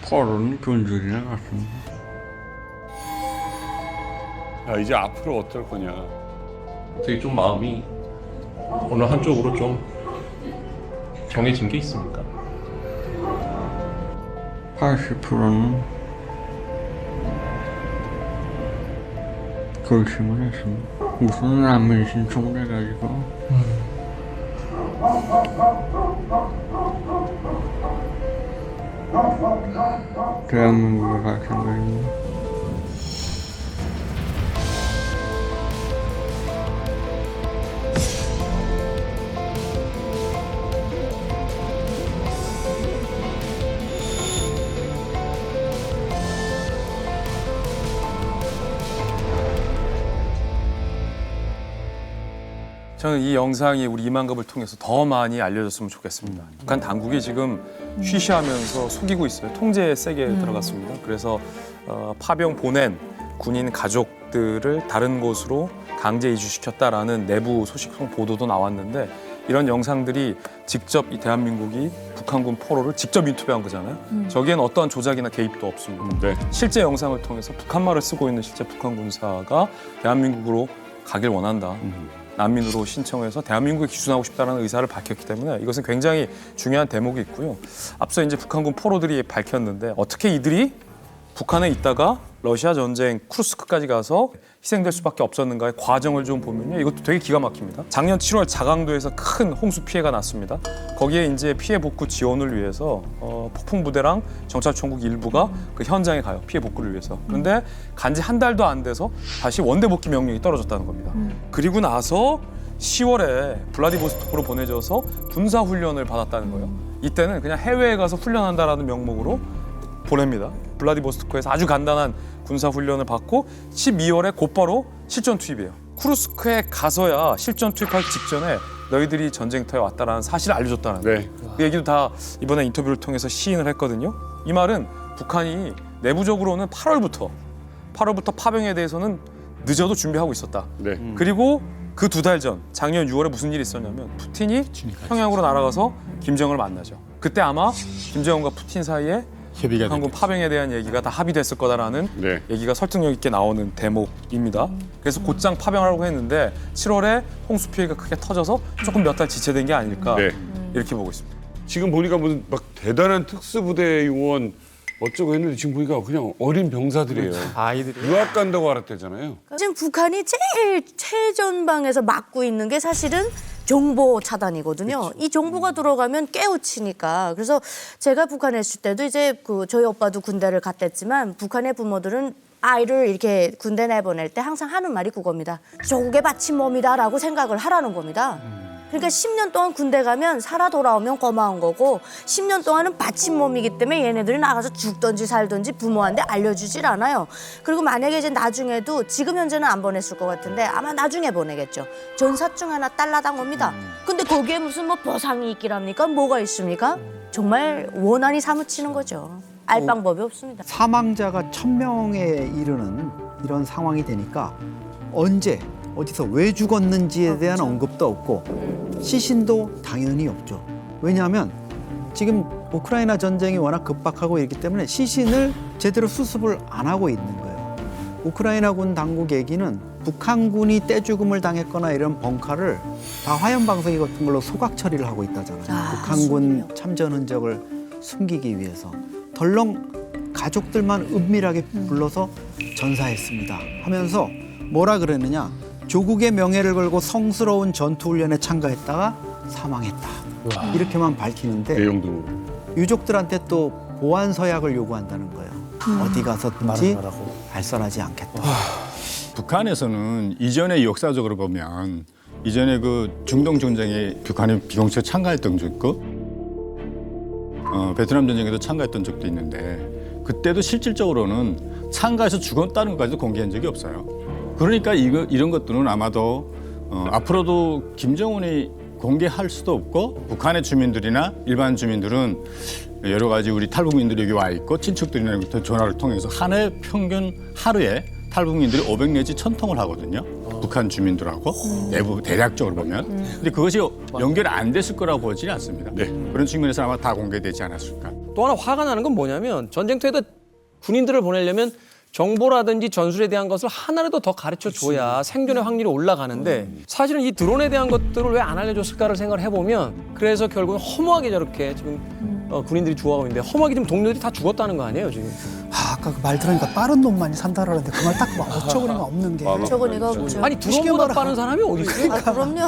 Speaker 1: 포로는 균줄이 나갔습니다.
Speaker 2: 야, 이제 앞으로 어떨 거냐.
Speaker 17: 되게 좀 마음이 어느 한쪽으로 좀 정해진 게 있습니까?
Speaker 1: 80%는 결심을 했습니다. 우선 난민 신청해가지고 대한민국에 갈 생각입니다.
Speaker 11: 저는 이 영상이 우리 이만갑을 통해서 더 많이 알려졌으면 좋겠습니다. 북한 당국이 지금 쉬쉬하면서 속이고 있어요. 통제에 세게 들어갔습니다. 그래서 파병 보낸 군인 가족들을 다른 곳으로 강제 이주시켰다라는 내부 소식통 보도도 나왔는데 이런 영상들이 직접 이 대한민국이 북한군 포로를 직접 인터뷰한 거잖아요. 저기엔 어떠한 조작이나 개입도 없습니다. 실제 영상을 통해서 북한말을 쓰고 있는 실제 북한 군사가 대한민국으로 가길 원한다. 난민으로 신청해서 대한민국에 귀순하고 싶다는 의사를 밝혔기 때문에 이것은 굉장히 중요한 대목이 있고요. 앞서 이제 북한군 포로들이 밝혔는데 어떻게 이들이 북한에 있다가 러시아 전쟁 쿠르스크까지 가서 희생될 수밖에 없었는가의 과정을 좀 보면요. 이것도 되게 기가 막힙니다. 작년 7월 자강도에서 큰 홍수 피해가 났습니다. 거기에 이제 피해 복구 지원을 위해서 폭풍 부대랑 정찰총국 일부가 그 현장에 가요. 피해 복구를 위해서. 그런데 간지 한 달도 안 돼서 다시 원대 복귀 명령이 떨어졌다는 겁니다. 그리고 나서 10월에 블라디보스토크로 보내져서 군사 훈련을 받았다는 거예요. 이때는 그냥 해외에 가서 훈련한다라는 명목으로 보냅니다. 블라디보스토크에서 아주 간단한 군사 훈련을 받고 12월에 곧바로 실전 투입이에요. 쿠르스크에 가서야 실전 투입하기 직전에 너희들이 전쟁터에 왔다라는 사실을 알려줬다는
Speaker 2: 네.
Speaker 11: 그 얘기도 다 이번에 인터뷰를 통해서 시인을 했거든요. 이 말은 북한이 내부적으로는 8월부터 파병에 대해서는 늦어도 준비하고 있었다.
Speaker 2: 네.
Speaker 11: 그리고 그 2달 전 작년 6월에 무슨 일이 있었냐면 푸틴이 평양으로 날아가서 김정은을 만나죠. 그때 아마 김정은과 푸틴 사이에 한국 파병에 대한 얘기가 다 합의됐을 거다라는
Speaker 2: 네.
Speaker 11: 얘기가 설득력 있게 나오는 대목입니다. 그래서 곧장 파병하려고 했는데 7월에 홍수 피해가 크게 터져서 조금 몇 달 지체된 게 아닐까
Speaker 2: 네.
Speaker 11: 이렇게 보고 있습니다.
Speaker 2: 지금 보니까 무슨 막 대단한 특수부대 요원 어쩌고 했는데 지금 보니까 그냥 어린 병사들이에요.
Speaker 11: 아이들이
Speaker 2: 유학 간다고 알았대잖아요.
Speaker 9: 지금 북한이 제일 최전방에서 막고 있는 게 사실은 정보 차단이거든요.
Speaker 2: 그렇죠.
Speaker 9: 이 정보가 들어가면 깨우치니까. 그래서 제가 북한에 있을 때도 이제 저희 오빠도 군대를 갔댔지만 북한의 부모들은 아이를 이렇게 군대 내보낼 때 항상 하는 말이 그겁니다. 조국의 바친 몸이다라고 생각을 하라는 겁니다. 그러니까 10년 동안 군대 가면 살아 돌아오면 고마운 거고 10년 동안은 바친 몸이기 때문에 얘네들이 나가서 죽든지 살든지 부모한테 알려주질 않아요. 그리고 만약에 이제 나중에도 지금 현재는 안 보냈을 것 같은데 아마 나중에 보내겠죠. 전사증 하나 달라당 옵니다. 근데 거기에 무슨 뭐 보상이 있기랍니까? 뭐가 있습니까? 정말 원한이 사무치는 거죠. 알 방법이 없습니다.
Speaker 15: 사망자가 1000명에 이르는 이런 상황이 되니까 언제 어디서 왜 죽었는지에 대한 언급도 없고 시신도 당연히 없죠. 왜냐하면 지금 우크라이나 전쟁이 워낙 급박하고 있기 때문에 시신을 제대로 수습을 안 하고 있는 거예요. 우크라이나군 당국 얘기는 북한군이 떼죽음을 당했거나 이런 벙카를 다 화염방사기 같은 걸로 소각 처리를 하고 있다잖아요. 북한군 참전 흔적을 숨기기 위해서. 덜렁 가족들만 은밀하게 불러서 전사했습니다 하면서 뭐라 그랬느냐, 조국의 명예를 걸고 성스러운 전투훈련에 참가했다가 사망했다. 이렇게만 밝히는데
Speaker 2: 내용도
Speaker 15: 유족들한테 또 보안 서약을 요구한다는 거예요. 어디 가서든지 발설하지 않겠다.
Speaker 4: 북한에서는 이전에 역사적으로 보면 이전에 그 중동 전쟁에 북한이 비공식 참가했던 적도 있고 베트남 전쟁에도 참가했던 적도 있는데 그때도 실질적으로는 참가해서 죽었다는 것까지도 공개한 적이 없어요. 그러니까 이런 것들은 아마도 앞으로도 김정은이 공개할 수도 없고 북한의 주민들이나 일반 주민들은 여러 가지 우리 탈북민들이 여기 와 있고 친척들이나 전화를 통해서 한 해 평균 하루에 탈북민들이 500 내지 1000통을 하거든요. 북한 주민들하고 내부 대략적으로 보면. 근데 그것이 연결이 안 됐을 거라고 보지는 않습니다. 그런 측면에서 아마 다 공개되지 않았을까.
Speaker 5: 또 하나 화가 나는 건 뭐냐면 전쟁터에다 군인들을 보내려면 정보라든지 전술에 대한 것을 하나라도 더 가르쳐 줘야 생존의 확률이 올라가는데 사실은 이 드론에 대한 것들을 왜 안 알려줬을까를 생각을 해보면 그래서 결국은 허무하게 저렇게 지금 군인들이 죽어가고 있는데 허무하게 지금 동료들이 다 죽었다는 거 아니에요 지금?
Speaker 13: 아까 그 말 들으니까 빠른 놈만이 산다라는데 그 말 딱 어처구니가 없는 게.
Speaker 9: 어처구니가 없죠.
Speaker 5: 아니 드론보다 빠른 사람이 어디 있어요?
Speaker 9: 아, 그럼요.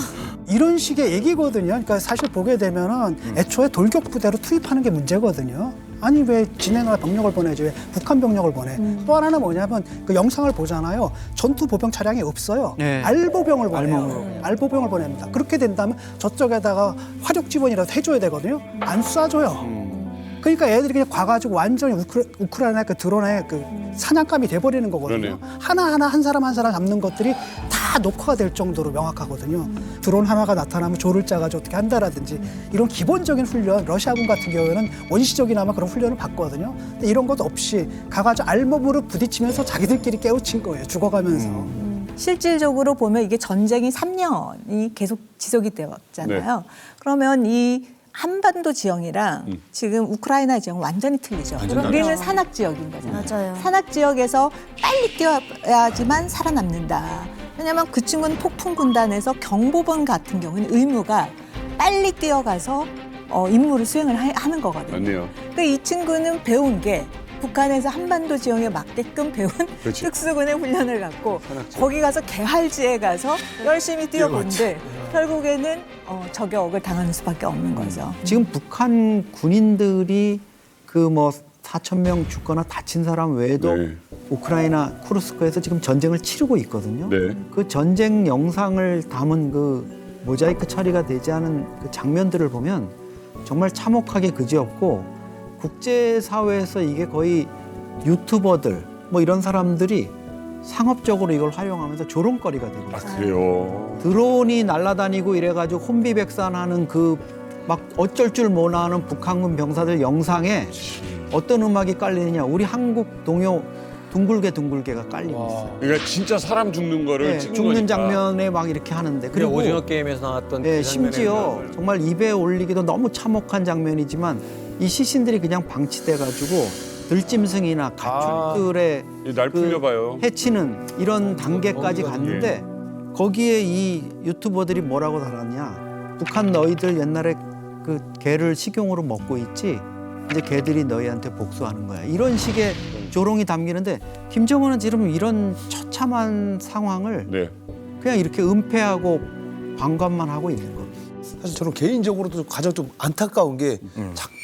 Speaker 13: 이런 식의 얘기거든요. 그러니까 사실 보게 되면은 애초에 돌격 부대로 투입하는 게 문제거든요. 아니 왜 지네나 병력을 보내지 왜 북한 병력을 보내? 또 하나는 뭐냐면 그 영상을 보잖아요. 전투 보병 차량이 없어요.
Speaker 15: 네.
Speaker 13: 알보병을 보내요. 알보병을 보냅니다. 그렇게 된다면 저쪽에다가 화력 지원이라도 해줘야 되거든요. 안 쏴줘요. 그러니까 애들이 그냥 가가지고 완전히 우크라이나 그 드론의 그 사냥감이 돼버리는 거거든요.
Speaker 2: 그러네요.
Speaker 13: 하나하나 한 사람 잡는 것들이 다 녹화가 될 정도로 명확하거든요. 드론 하나가 나타나면 조를 짜가지고 어떻게 한다라든지 이런 기본적인 훈련, 러시아군 같은 경우에는 원시적이나마 그런 훈련을 받거든요. 근데 이런 것 없이 가가지고 알몸으로 부딪히면서 자기들끼리 깨우친 거예요. 죽어가면서.
Speaker 6: 실질적으로 보면 이게 전쟁이 3년이 계속 지속이 되었잖아요.
Speaker 13: 네.
Speaker 6: 그러면 이 한반도 지형이랑 지금 우크라이나 지형은 완전히 틀리죠.
Speaker 9: 완전히
Speaker 6: 우리는
Speaker 9: 다르죠.
Speaker 6: 산악 지역인 거잖아요.
Speaker 9: 맞아요.
Speaker 6: 산악 지역에서 빨리 뛰어야지만 살아남는다. 왜냐하면 그 친구는 폭풍 군단에서 경보병 같은 경우는 의무가 빨리 뛰어가서 임무를 수행을 하는 거거든요.
Speaker 2: 맞네요.
Speaker 6: 그러니까 이 친구는 배운 게 북한에서 한반도 지형에 맞게끔 배운
Speaker 2: 그렇지.
Speaker 6: 특수군의 훈련을 갖고 거기 가서 개활지에 가서 열심히 뛰어본데 결국에는 저격을 당하는 수밖에 없는 거죠.
Speaker 15: 지금 북한 군인들이 그 뭐 4,000명 죽거나 다친 사람 외에도 우크라이나 쿠르스크에서 지금 전쟁을 치르고 있거든요. 그 전쟁 영상을 담은 그 모자이크 처리가 되지 않은 그 장면들을 보면 정말 참혹하게 그지없고 국제사회에서 이게 거의 유튜버들 뭐 이런 사람들이 상업적으로 이걸 활용하면서 조롱거리가 되고 있어요.
Speaker 2: 그래요.
Speaker 15: 드론이 날아다니고 이래가지고 혼비백산하는 그 막 어쩔 줄 모르는 북한군 병사들 영상에 어떤 음악이 깔리느냐. 우리 한국 동요 둥글게가 깔리고 있어요.
Speaker 2: 그러니까 진짜 사람 죽는 거를
Speaker 15: 네,
Speaker 2: 찍는
Speaker 15: 죽는
Speaker 2: 거니까.
Speaker 15: 장면에 막 이렇게 하는데
Speaker 5: 그리고 오징어 게임에서 나왔던
Speaker 15: 네,
Speaker 5: 그 장면에
Speaker 15: 심지어
Speaker 5: 음악을.
Speaker 15: 정말 입에 올리기도 너무 참혹한 장면이지만 이 시신들이 그냥 방치돼가지고 들짐승이나 가축들의
Speaker 2: 날 풀려봐요.
Speaker 15: 해치는 이런 단계까지 갔는데 거기에 이 유튜버들이 뭐라고 달았냐. 북한 너희들 옛날에 그 개를 식용으로 먹고 있지. 이제 개들이 너희한테 복수하는 거야. 이런 식의 조롱이 담기는데 김정은은 지금 이런 처참한 상황을 그냥 이렇게 은폐하고 방관만 하고 있는 겁니다.
Speaker 3: 사실 저는 개인적으로도 가장 좀 안타까운 게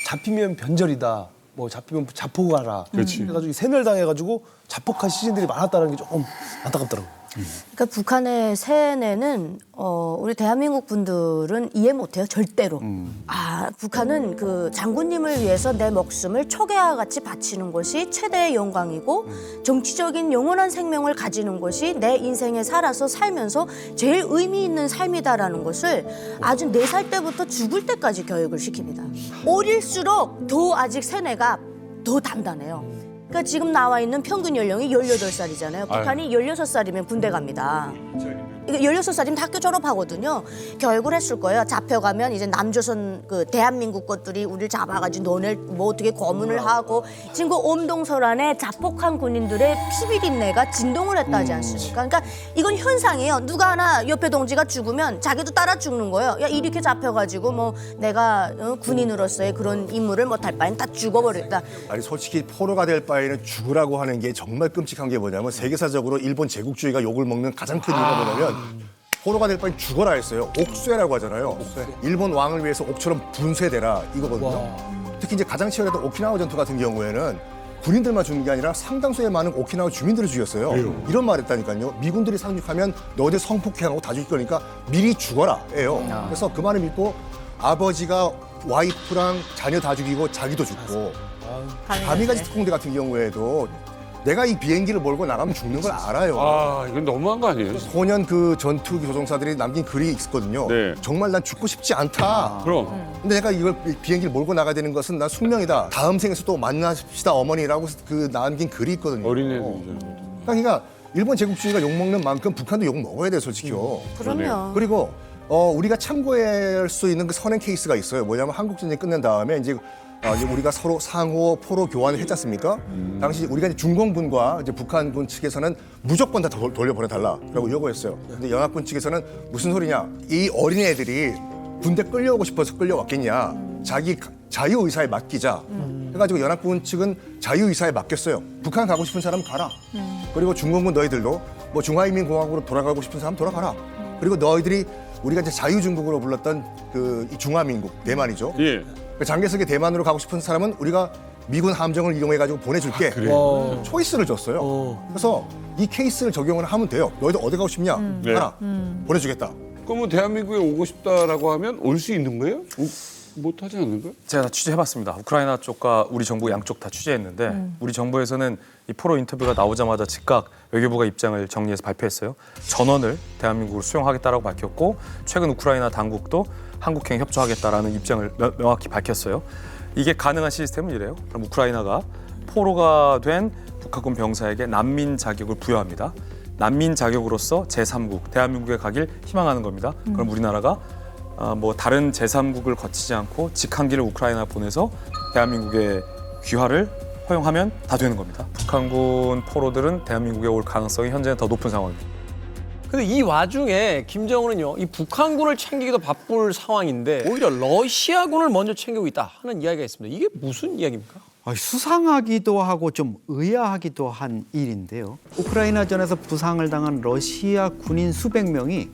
Speaker 3: 잡히면 변절이다. 뭐 잡히면 자포가라.
Speaker 2: 그렇지.
Speaker 3: 그래가지고 세멸당해가지고 자폭한 시신들이 많았다는 게 조금 안타깝더라고요.
Speaker 9: 그러니까 북한의 세뇌는 우리 대한민국 분들은 이해 못해요, 절대로. 아, 북한은 그 장군님을 위해서 내 목숨을 초계와 같이 바치는 것이 최대의 영광이고 정치적인 영원한 생명을 가지는 것이 내 인생에 살면서 제일 의미 있는 삶이다라는 것을 아주 4살 때부터 죽을 때까지 교육을 시킵니다. 어릴수록 더 아직 세뇌가 더 단단해요. 그러니까 지금 나와 있는 평균 연령이 18살이잖아요. 북한이 16살이면 군대 갑니다. 16살이면 학교 졸업하거든요. 교육을 했을 거예요. 잡혀가면 이제 남조선 그 대한민국 것들이 우리를 잡아가지고 너네 뭐 어떻게 고문을 하고 지금 그 옴동설안에 자폭한 군인들의 피비린내가 진동을 했다 하지 않습니까? 그러니까 이건 현상이에요. 누가 하나 옆에 동지가 죽으면 자기도 따라 죽는 거예요. 야 이렇게 잡혀가지고 뭐 내가 군인으로서의 그런 임무를 못할 바엔 다 죽어버렸다.
Speaker 14: 아니 솔직히 포로가 될 바에는 죽으라고 하는 게 정말 끔찍한 게 뭐냐면 세계사적으로 일본 제국주의가 욕을 먹는 가장 큰 이유가 뭐냐면 포로가 될 바엔 죽어라 했어요. 옥쇠라고 하잖아요. 일본 왕을 위해서 옥처럼 분쇄되라 이거거든요. 특히 이제 가장 치열했던 오키나와 전투 같은 경우에는 군인들만 죽는 게 아니라 상당수의 많은 오키나와 주민들을 죽였어요. 이런 말 했다니까요. 미군들이 상륙하면 너희들 성폭행하고 다 죽일 거니까 미리 죽어라 예요. 그래서 그 말을 믿고 아버지가 와이프랑 자녀 다 죽이고 자기도 죽고 가미가지 특공대 같은 경우에도 내가 이 비행기를 몰고 나가면 죽는 걸 알아요.
Speaker 2: 아, 이건 너무한 거 아니에요?
Speaker 14: 소년 그 전투 조종사들이 남긴 글이 있었거든요. 정말 난 죽고 싶지 않다.
Speaker 2: 그럼.
Speaker 14: 근데 내가 이걸 비행기를 몰고 나가야 되는 것은 난 숙명이다. 다음 생에서 또 만나십시다 어머니라고 그 남긴 글이 있거든요.
Speaker 2: 어린애들.
Speaker 14: 그러니까 일본 제국주의가 욕먹는 만큼 북한도 욕 먹어야 돼 솔직히요.
Speaker 9: 그럼요.
Speaker 14: 그리고 우리가 참고할 수 있는 그 선행 케이스가 있어요. 뭐냐면 한국 전쟁 끝낸 다음에 이제 우리가 서로 상호 포로 교환을 했지 않습니까? 당시 우리가 이제 중공군과 이제 북한군 측에서는 무조건 다 돌려보내달라라고 요구했어요. 근데 연합군 측에서는 무슨 소리냐? 이 어린애들이 군대 끌려오고 싶어서 끌려왔겠냐? 자기 자유의사에 맡기자. 해가지고 연합군 측은 자유의사에 맡겼어요. 북한 가고 싶은 사람 가라. 그리고 중공군 너희들도 뭐 중화인민공화국으로 돌아가고 싶은 사람 돌아가라. 그리고 너희들이 우리가 이제 자유중국으로 불렀던 그 중화민국 대만이죠. 그 장개석의 대만으로 가고 싶은 사람은 우리가 미군 함정을 이용해가지고 보내줄게. 초이스를 줬어요. 그래서 이 케이스를 적용을 하면 돼요. 너희들 어디 가고 싶냐? 가라. 보내주겠다.
Speaker 2: 그러면 대한민국에 오고 싶다라고 하면 올 수 있는 거예요? 못 하지 않는 거예요?
Speaker 11: 제가 다 취재해봤습니다. 우크라이나 쪽과 우리 정부 양쪽 다 취재했는데 우리 정부에서는 이 포로 인터뷰가 나오자마자 즉각 외교부가 입장을 정리해서 발표했어요. 전원을 대한민국으로 수용하겠다라고 밝혔고 최근 우크라이나 당국도 한국행 협조하겠다라는 입장을 명확히 밝혔어요. 이게 가능한 시스템은 이래요. 그럼 우크라이나가 포로가 된 북한군 병사에게 난민 자격을 부여합니다. 난민 자격으로서 제3국 대한민국에 가길 희망하는 겁니다. 그럼 우리나라가 뭐 다른 제3국을 거치지 않고 직항기를 우크라이나 보내서 대한민국의 귀화를 허용하면 다 되는 겁니다. 북한군 포로들은 대한민국에 올 가능성이 현재는 더 높은 상황입니다.
Speaker 5: 근데 이 와중에 김정은은요, 이 북한군을 챙기기도 바쁠 상황인데 오히려 러시아군을 먼저 챙기고 있다 하는 이야기가 있습니다. 이게 무슨 이야기입니까?
Speaker 15: 수상하기도 하고 좀 의아하기도 한 일인데요. 우크라이나전에서 부상을 당한 러시아 군인 수백 명이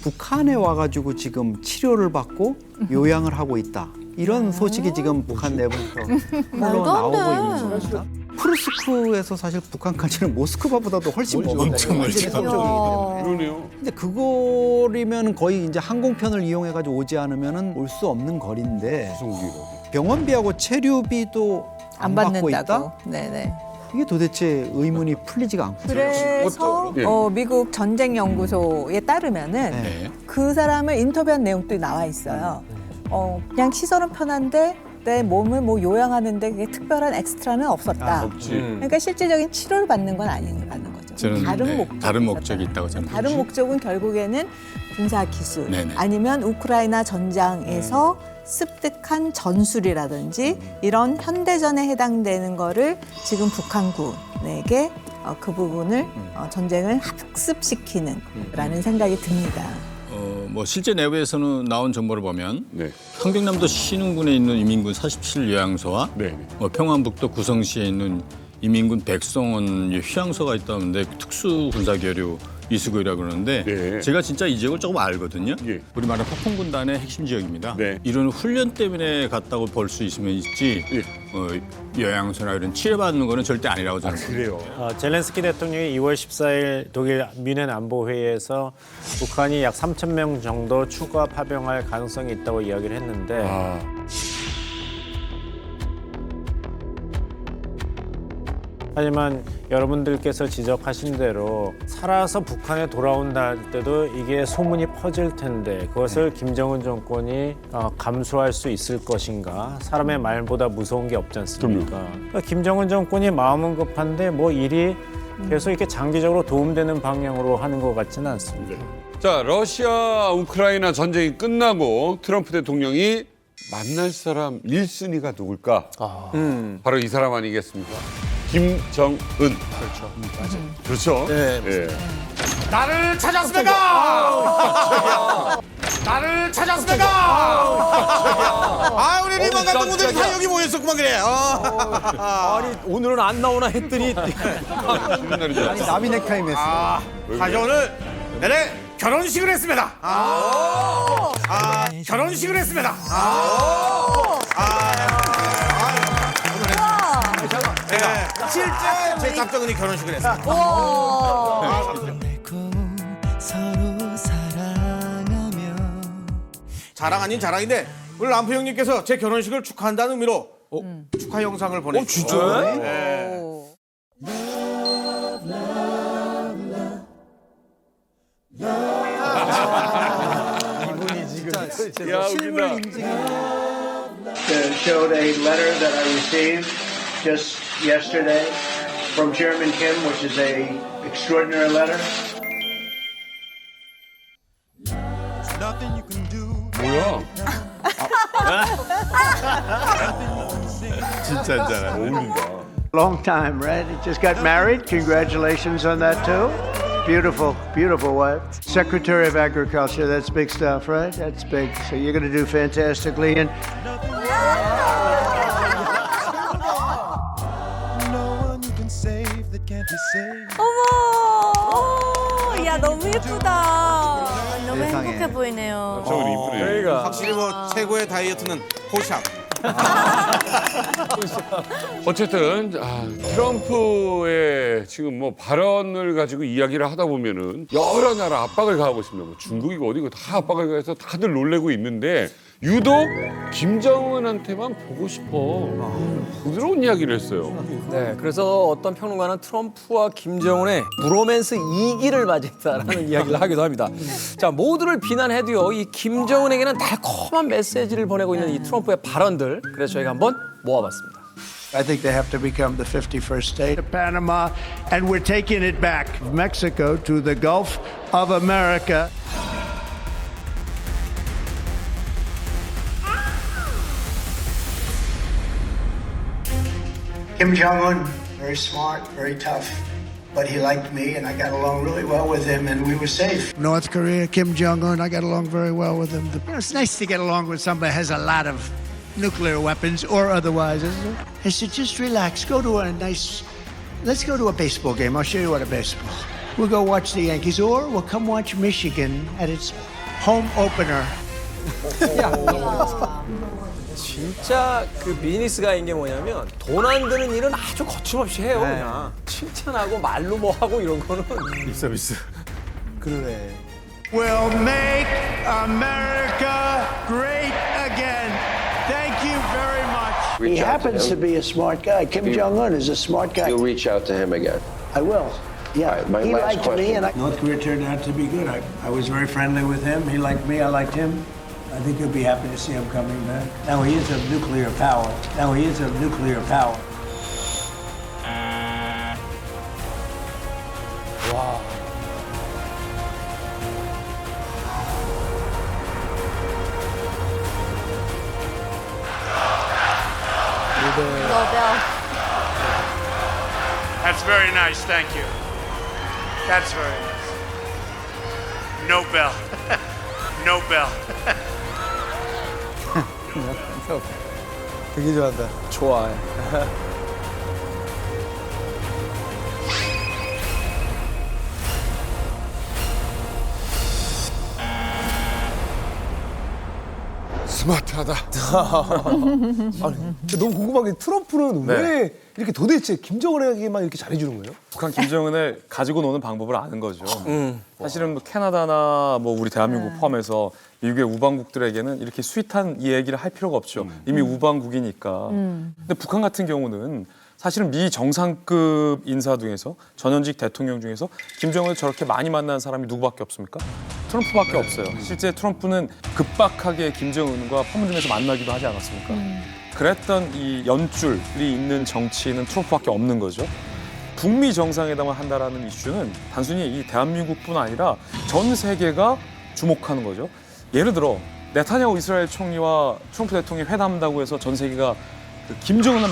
Speaker 15: 북한에 와가지고 지금 치료를 받고 요양을 하고 있다. 이런 소식이 지금 북한 내부에서 흘러나오고 있는 겁니다. 쿠르스크에서 사실 북한까지는 모스크바보다도 훨씬
Speaker 4: 엄청 멀죠.
Speaker 2: 그러네요.
Speaker 15: 근데 그 거리면 거의 이제 항공편을 이용해가지고 오지 않으면은 올 수 없는 거리인데 병원비하고 체류비도 안 받고 있다?
Speaker 6: 받는다고. 네네.
Speaker 15: 이게 도대체 의문이 풀리지가 않고.
Speaker 6: 그래서 미국 전쟁연구소에 따르면은
Speaker 15: 네.
Speaker 6: 그 사람을 인터뷰한 내용도 나와 있어요. 그냥 시설은 편한데 내 몸을 뭐 요양하는데 그게 특별한 엑스트라는 없었다. 그러니까 실질적인 치료를 받는 건 아니라는 거죠.
Speaker 4: 저는 다른 목적이 있다고 저는.
Speaker 6: 다른 목적은 결국에는 군사 기술
Speaker 4: 네네.
Speaker 6: 아니면 우크라이나 전장에서 습득한 전술이라든지 이런 현대전에 해당되는 거를 지금 북한군에게 그 부분을 전쟁을 학습시키는 라는 생각이 듭니다.
Speaker 4: 뭐 실제 내부에서는 나온 정보를 보면
Speaker 2: 네.
Speaker 4: 평택남도 신흥군에 있는 이민군 47 요양소와 뭐 평안북도 구성시에 있는 이민군 백성원 휴양소가 있다는데 특수 군사 교류 이수구이라고 그러는데 제가 진짜 이 지역을 조금 알거든요. 우리 말하는 폭풍군단의 핵심 지역입니다. 이런 훈련 때문에 갔다고 볼 수 있으면 있지 요양소나 이런 치료받는 거는 절대 아니라고 저는
Speaker 2: 그래요.
Speaker 10: 젤렌스키 대통령이 2월 14일 독일 뮌헨 안보회의에서 북한이 약 3,000명 정도 추가 파병할 가능성이 있다고 이야기를 했는데 하지만 여러분들께서 지적하신 대로 살아서 북한에 돌아온다 할 때도 이게 소문이 퍼질 텐데 그것을 김정은 정권이 감수할 수 있을 것인가. 사람의 말보다 무서운 게 없지 않습니까? 그러니까 김정은 정권이 마음은 급한데 뭐 일이 계속 이렇게 장기적으로 도움되는 방향으로 하는 것 같지는 않습니다.
Speaker 2: 자, 러시아 우크라이나 전쟁이 끝나고 트럼프 대통령이 만날 사람 1순위가 누굴까? 바로 이 사람 아니겠습니까? 김정은. 그렇죠. 맞아요. 그렇죠. 네.
Speaker 12: 나를 찾았습니까? 나를 찾았습니까?
Speaker 18: 아, 우리 리만 같은 분들이 다 여기 모였었구만 그래.
Speaker 5: 아니 오늘은 안 나오나 했더니
Speaker 15: 아니 나비 넥타이 메스.
Speaker 18: 사실 오늘 내내 결혼식을 했습니다. 결혼식을 했습니다. 실제 제 작정은이 결혼식을 했습니다.
Speaker 12: 서로 사랑하며
Speaker 18: 자랑 아닌 자랑인데 오늘 람프 형님께서 제 결혼식을 축하한다는 의미로 축하 영상을 보내주셨어요.
Speaker 5: 진짜요?
Speaker 18: 네.
Speaker 7: Showed a letter that I received just yesterday from Chairman Kim, which is a extraordinary letter.
Speaker 2: 뭐야?
Speaker 4: 진짜 잘하네.
Speaker 7: Long time, right? He just got married. Congratulations on that too. Beautiful, beautiful wife. Secretary of Agriculture, that's big stuff, right? That's big. So you're going to do fantastically. And
Speaker 6: 어머, 야 너무 예쁘다.
Speaker 9: 너무 행복해 보이네요.
Speaker 2: 저는 이쁘네.
Speaker 18: 확실히 뭐 최고의 다이어트는 포샵.
Speaker 2: 어쨌든 트럼프의 지금 뭐 발언을 가지고 이야기를 하다 보면은 여러 나라 압박을 가하고 있습니다. 뭐 중국이고 어디고 다 압박을 가해서 다들 놀래고 있는데 유독 김정은한테만 보고 싶어 부드러운 이야기를 했어요.
Speaker 5: 네, 그래서 어떤 평론가는 트럼프와 김정은의 브로맨스 2기를 맞이했다라는 이야기를 하기도 합니다. 자, 모두를 비난해도요, 이 김정은에게는 달콤한 메시지를 보내고 있는 이 트럼프의 발언들, 그래서 저희가 한번 모아봤습니다.
Speaker 7: I think they have to become the 51st state of Panama, and we're taking it back from Mexico to the Gulf of America. Kim Jong-un, very smart, very tough, but he liked me and I got along really well with him and we were safe. North Korea, Kim Jong-un, I got along very well with him. You know, it's nice to get along with somebody who has a lot of nuclear weapons or otherwise, isn't it? I said, just relax, go to let's go to a baseball game. I'll show you what a baseball. We'll go watch the Yankees or we'll come watch Michigan at its home opener.
Speaker 5: 진짜 그 비즈니스가인 게 뭐냐면 돈 안 드는 일은 아주 거침없이 해요. 그냥 칭찬하고 말로 뭐 하고 이런 거는
Speaker 4: 립서비스.
Speaker 3: 그러네.
Speaker 7: We'll make America great again. Thank you very much.
Speaker 19: He happens to be a smart guy. Kim Jong-un is a smart guy.
Speaker 20: You'll reach out to him again.
Speaker 19: I will. Yeah,
Speaker 20: All right, my
Speaker 19: he
Speaker 20: last
Speaker 19: liked me,
Speaker 20: question.
Speaker 19: and
Speaker 7: North Korea turned out to be good. I was very friendly with him. He liked me. I liked him. I think he'll be happy to see him coming back. Now he is of nuclear power. Now he is of nuclear power.
Speaker 3: 와.
Speaker 21: That's very nice, thank you. That's very nice. Nobel. Nobel.
Speaker 3: 되게 좋아한다.
Speaker 5: 좋아해.
Speaker 2: 스마트하다.
Speaker 3: 아니, 너무 궁금한 게 트럼프는 왜 이렇게 도대체 김정은에게만 이렇게 잘해주는 거예요?
Speaker 11: 북한 김정은을 가지고 노는 방법을 아는 거죠. 사실은 뭐 캐나다나 뭐 우리 대한민국 포함해서 미국의 우방국들에게는 이렇게 스윗한 이 얘기를 할 필요가 없죠. 이미 우방국이니까. 근데 북한 같은 경우는 사실은 미 정상급 인사 중에서 전현직 대통령 중에서 김정은을 저렇게 많이 만난 사람이 누구밖에 없습니까? 트럼프밖에 없어요. 실제 트럼프는 급박하게 김정은과 판문점에서 만나기도 하지 않았습니까? 그랬던 이 연줄이 있는 정치인은 트럼프밖에 없는 거죠. 북미 정상회담을 한다라는 이슈는 단순히 이 대한민국뿐 아니라 전 세계가 주목하는 거죠. 예를 들어 네타냐후 이스라엘 총리와 트럼프 대통령이 회담한다고 해서 전 세계가 그 김정은을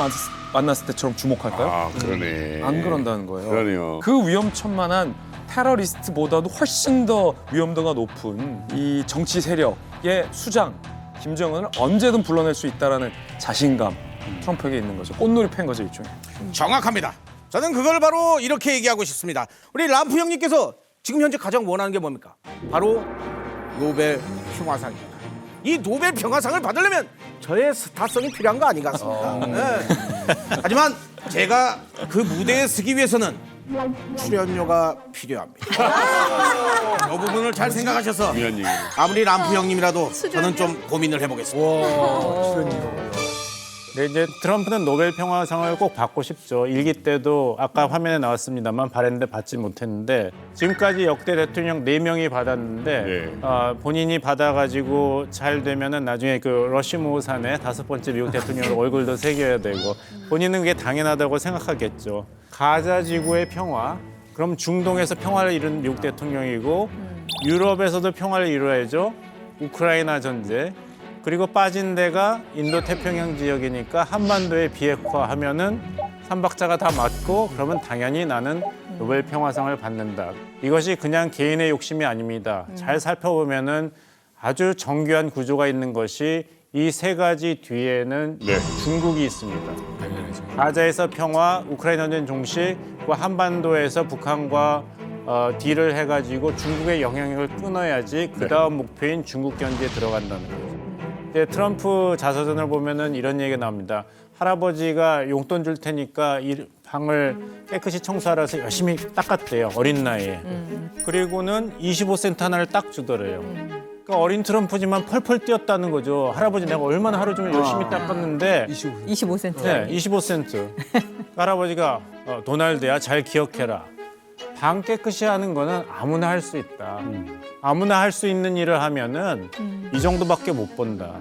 Speaker 11: 만났을 때처럼 주목할까요?
Speaker 2: 아, 그러네.
Speaker 11: 안 그런다는 거예요.
Speaker 2: 그러네요.
Speaker 11: 그 위험천만한 테러리스트보다도 훨씬 더 위험도가 높은 이 정치 세력의 수장 김정은을 언제든 불러낼 수 있다라는 자신감 트럼프에게 있는 거죠. 꽃놀이 팬 거죠, 일종의.
Speaker 18: 정확합니다. 저는 그걸 바로 이렇게 얘기하고 싶습니다. 우리 람프 형님께서 지금 현재 가장 원하는 게 뭡니까? 바로 노벨 평화상입니다. 이 노벨 평화상을 받으려면 저의 스타성이 필요한 거 아니겠습니까? 네. 하지만 제가 그 무대에 서기 위해서는 출연료가 필요합니다. 이 부분을 잘 생각하셔서 아무리 람프 형님이라도 저는 좀 고민을 해보겠습니다.
Speaker 10: 네, 이제 트럼프는 노벨 평화상을 꼭 받고 싶죠. 일기 때도 아까 화면에 나왔습니다만 바랬는데 받지 못했는데 지금까지 역대 대통령 4명이 받았는데 본인이 받아가지고 잘 되면은 나중에 그 러시모산에 5번째 미국 대통령으로 얼굴도 새겨야 되고 본인은 그게 당연하다고 생각하겠죠. 가자 지구의 평화, 그럼 중동에서 평화를 이룬 미국 대통령이고 유럽에서도 평화를 이루어야죠. 우크라이나 전쟁. 그리고 빠진 데가 인도 태평양 지역이니까 한반도의 비핵화하면은 삼박자가 다 맞고 그러면 당연히 나는 노벨 평화상을 받는다. 이것이 그냥 개인의 욕심이 아닙니다. 잘 살펴보면은 아주 정교한 구조가 있는 것이 이 세 가지 뒤에는 중국이 있습니다. 가자에서 평화, 우크라이나 전쟁 종식, 그리고 한반도에서 북한과 딜을 해가지고 중국의 영향력을 끊어야지 그 다음 목표인 중국 견제에 들어간다는 거죠. 트럼프 자서전을 보면은 이런 얘기가 나옵니다. 할아버지가 용돈 줄 테니까 이 방을 깨끗이 청소하라 해서 열심히 닦았대요. 어린 나이에. 그리고는 25센트 하나를 딱 주더래요. 그러니까 어린 트럼프지만 펄펄 뛰었다는 거죠. 할아버지 내가 얼마나 하루 종일 열심히 닦았는데
Speaker 6: 25센트.
Speaker 10: 네, 25센트. 할아버지가 도날드야 잘 기억해라. 방 깨끗이 하는 거는 아무나 할 수 있다. 아무나 할 수 있는 일을 하면은 이 정도밖에 못 번다.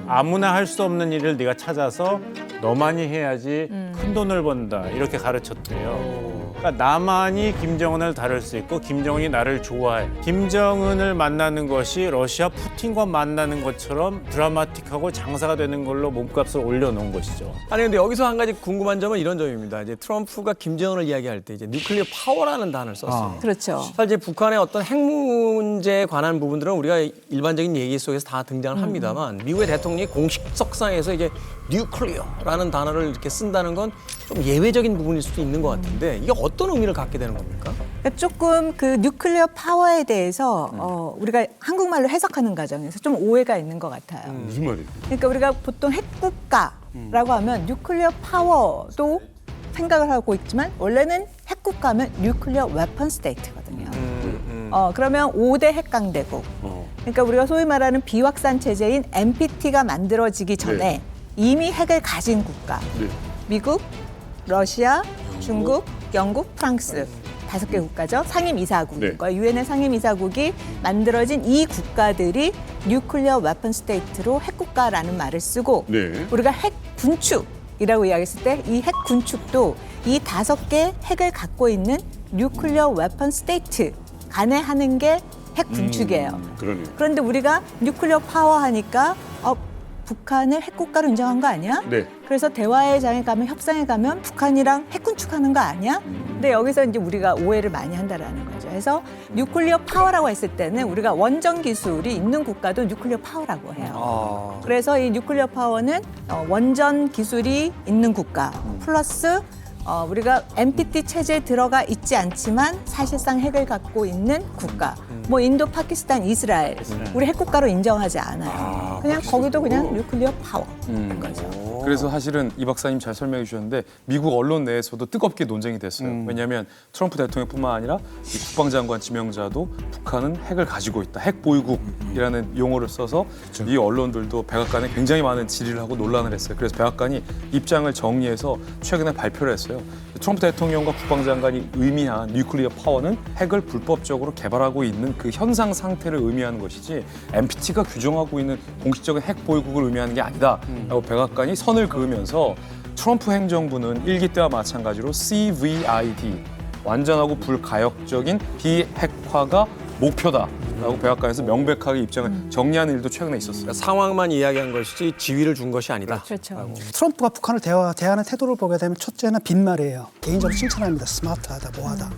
Speaker 10: 아무나 할 수 없는 일을 네가 찾아서 너만이 해야지 큰 돈을 번다. 이렇게 가르쳤대요. 그러니까 나만이 김정은을 다룰 수 있고 김정은이 나를 좋아해. 김정은을 만나는 것이 러시아 푸틴과 만나는 것처럼 드라마틱하고 장사가 되는 걸로 몸값을 올려놓은 것이죠.
Speaker 5: 아니 근데 여기서 한 가지 궁금한 점은 이런 점입니다. 이제 트럼프가 김정은을 이야기할 때 이제 뉴클리어 파워라는 단어를 썼어요.
Speaker 6: 그렇죠.
Speaker 5: 사실 이제 북한의 어떤 핵 문제에 관한 부분들은 우리가 일반적인 얘기 속에서 다 등장을 합니다만 미국의 대통령이 공식석상에서 이제 뉴클리어라는 단어를 이렇게 쓴다는 건 좀 예외적인 부분일 수도 있는 것 같은데 이게 어떤 의미를 갖게 되는 겁니까?
Speaker 6: 그러니까 조금 그 뉴클리어 파워에 대해서 우리가 한국말로 해석하는 과정에서 좀 오해가 있는 것 같아요.
Speaker 2: 무슨 말이에요?
Speaker 6: 그러니까 우리가 보통 핵국가라고 하면 뉴클리어 파워도 생각을 하고 있지만 원래는 핵국가면 뉴클리어 웨펀 스테이트거든요. 그러면 5대 핵강대국. 그러니까 우리가 소위 말하는 비확산 체제인 NPT가 만들어지기 전에 이미 핵을 가진 국가. 미국, 러시아, 중국, 영국, 프랑스. 5개 국가죠. 상임이사국과 유엔의 상임이사국이 만들어진 이 국가들이 뉴클리어 웨펀 스테이트로 핵국가라는 말을 쓰고 우리가 핵 군축이라고 이야기했을 때 이 핵 군축도 이 5개 핵을 갖고 있는 뉴클리어 웨펀 스테이트 간에 하는 게 핵 군축이에요. 그런데 우리가 뉴클리어 파워 하니까 북한을 핵국가로 인정한 거 아니야? 그래서 대화의 장에 가면 협상에 가면 북한이랑 핵 군축하는 거 아니야? 근데 여기서 이제 우리가 오해를 많이 한다라는 거죠. 그래서 뉴클리어 파워라고 했을 때는 우리가 원전 기술이 있는 국가도 뉴클리어 파워라고 해요. 그래서 이 뉴클리어 파워는 원전 기술이 있는 국가 플러스 우리가 NPT 체제에 들어가 있지 않지만 사실상 핵을 갖고 있는 국가. 뭐 인도, 파키스탄, 이스라엘. 우리 핵국가로 인정하지 않아요. 그냥 거기도 그냥 뉴클리어 파워인 거죠.
Speaker 11: 그래서 사실은 이 박사님 잘 설명해 주셨는데 미국 언론 내에서도 뜨겁게 논쟁이 됐어요. 왜냐하면 트럼프 대통령뿐만 아니라 이 국방장관 지명자도 북한은 핵을 가지고 있다. 핵 보유국이라는 용어를 써서 이 언론들도 백악관에 굉장히 많은 질의를 하고 논란을 했어요. 그래서 백악관이 입장을 정리해서 최근에 발표를 했어요. 트럼프 대통령과 국방장관이 의미한 뉴클리어 파워는 핵을 불법적으로 개발하고 있는 그 현상 상태를 의미하는 것이지 NPT가 규정하고 있는 공식적인 핵 보유국을 의미하는 게 아니다라고 백악관이 선을 그으면서 트럼프 행정부는 일기 때와 마찬가지로 CVID 완전하고 불가역적인 비핵화가 목표다라고 백악관에서 명백하게 입장을 정리하는 일도 최근에 있었어요.
Speaker 5: 그러니까 상황만 이야기한 것이지 지위를 준 것이 아니다.
Speaker 6: 그렇죠.
Speaker 13: 트럼프가 북한을 대하는 태도를 보게 되면 첫째는 빈말이에요. 개인적으로 칭찬합니다. 스마트하다, 뭐하다.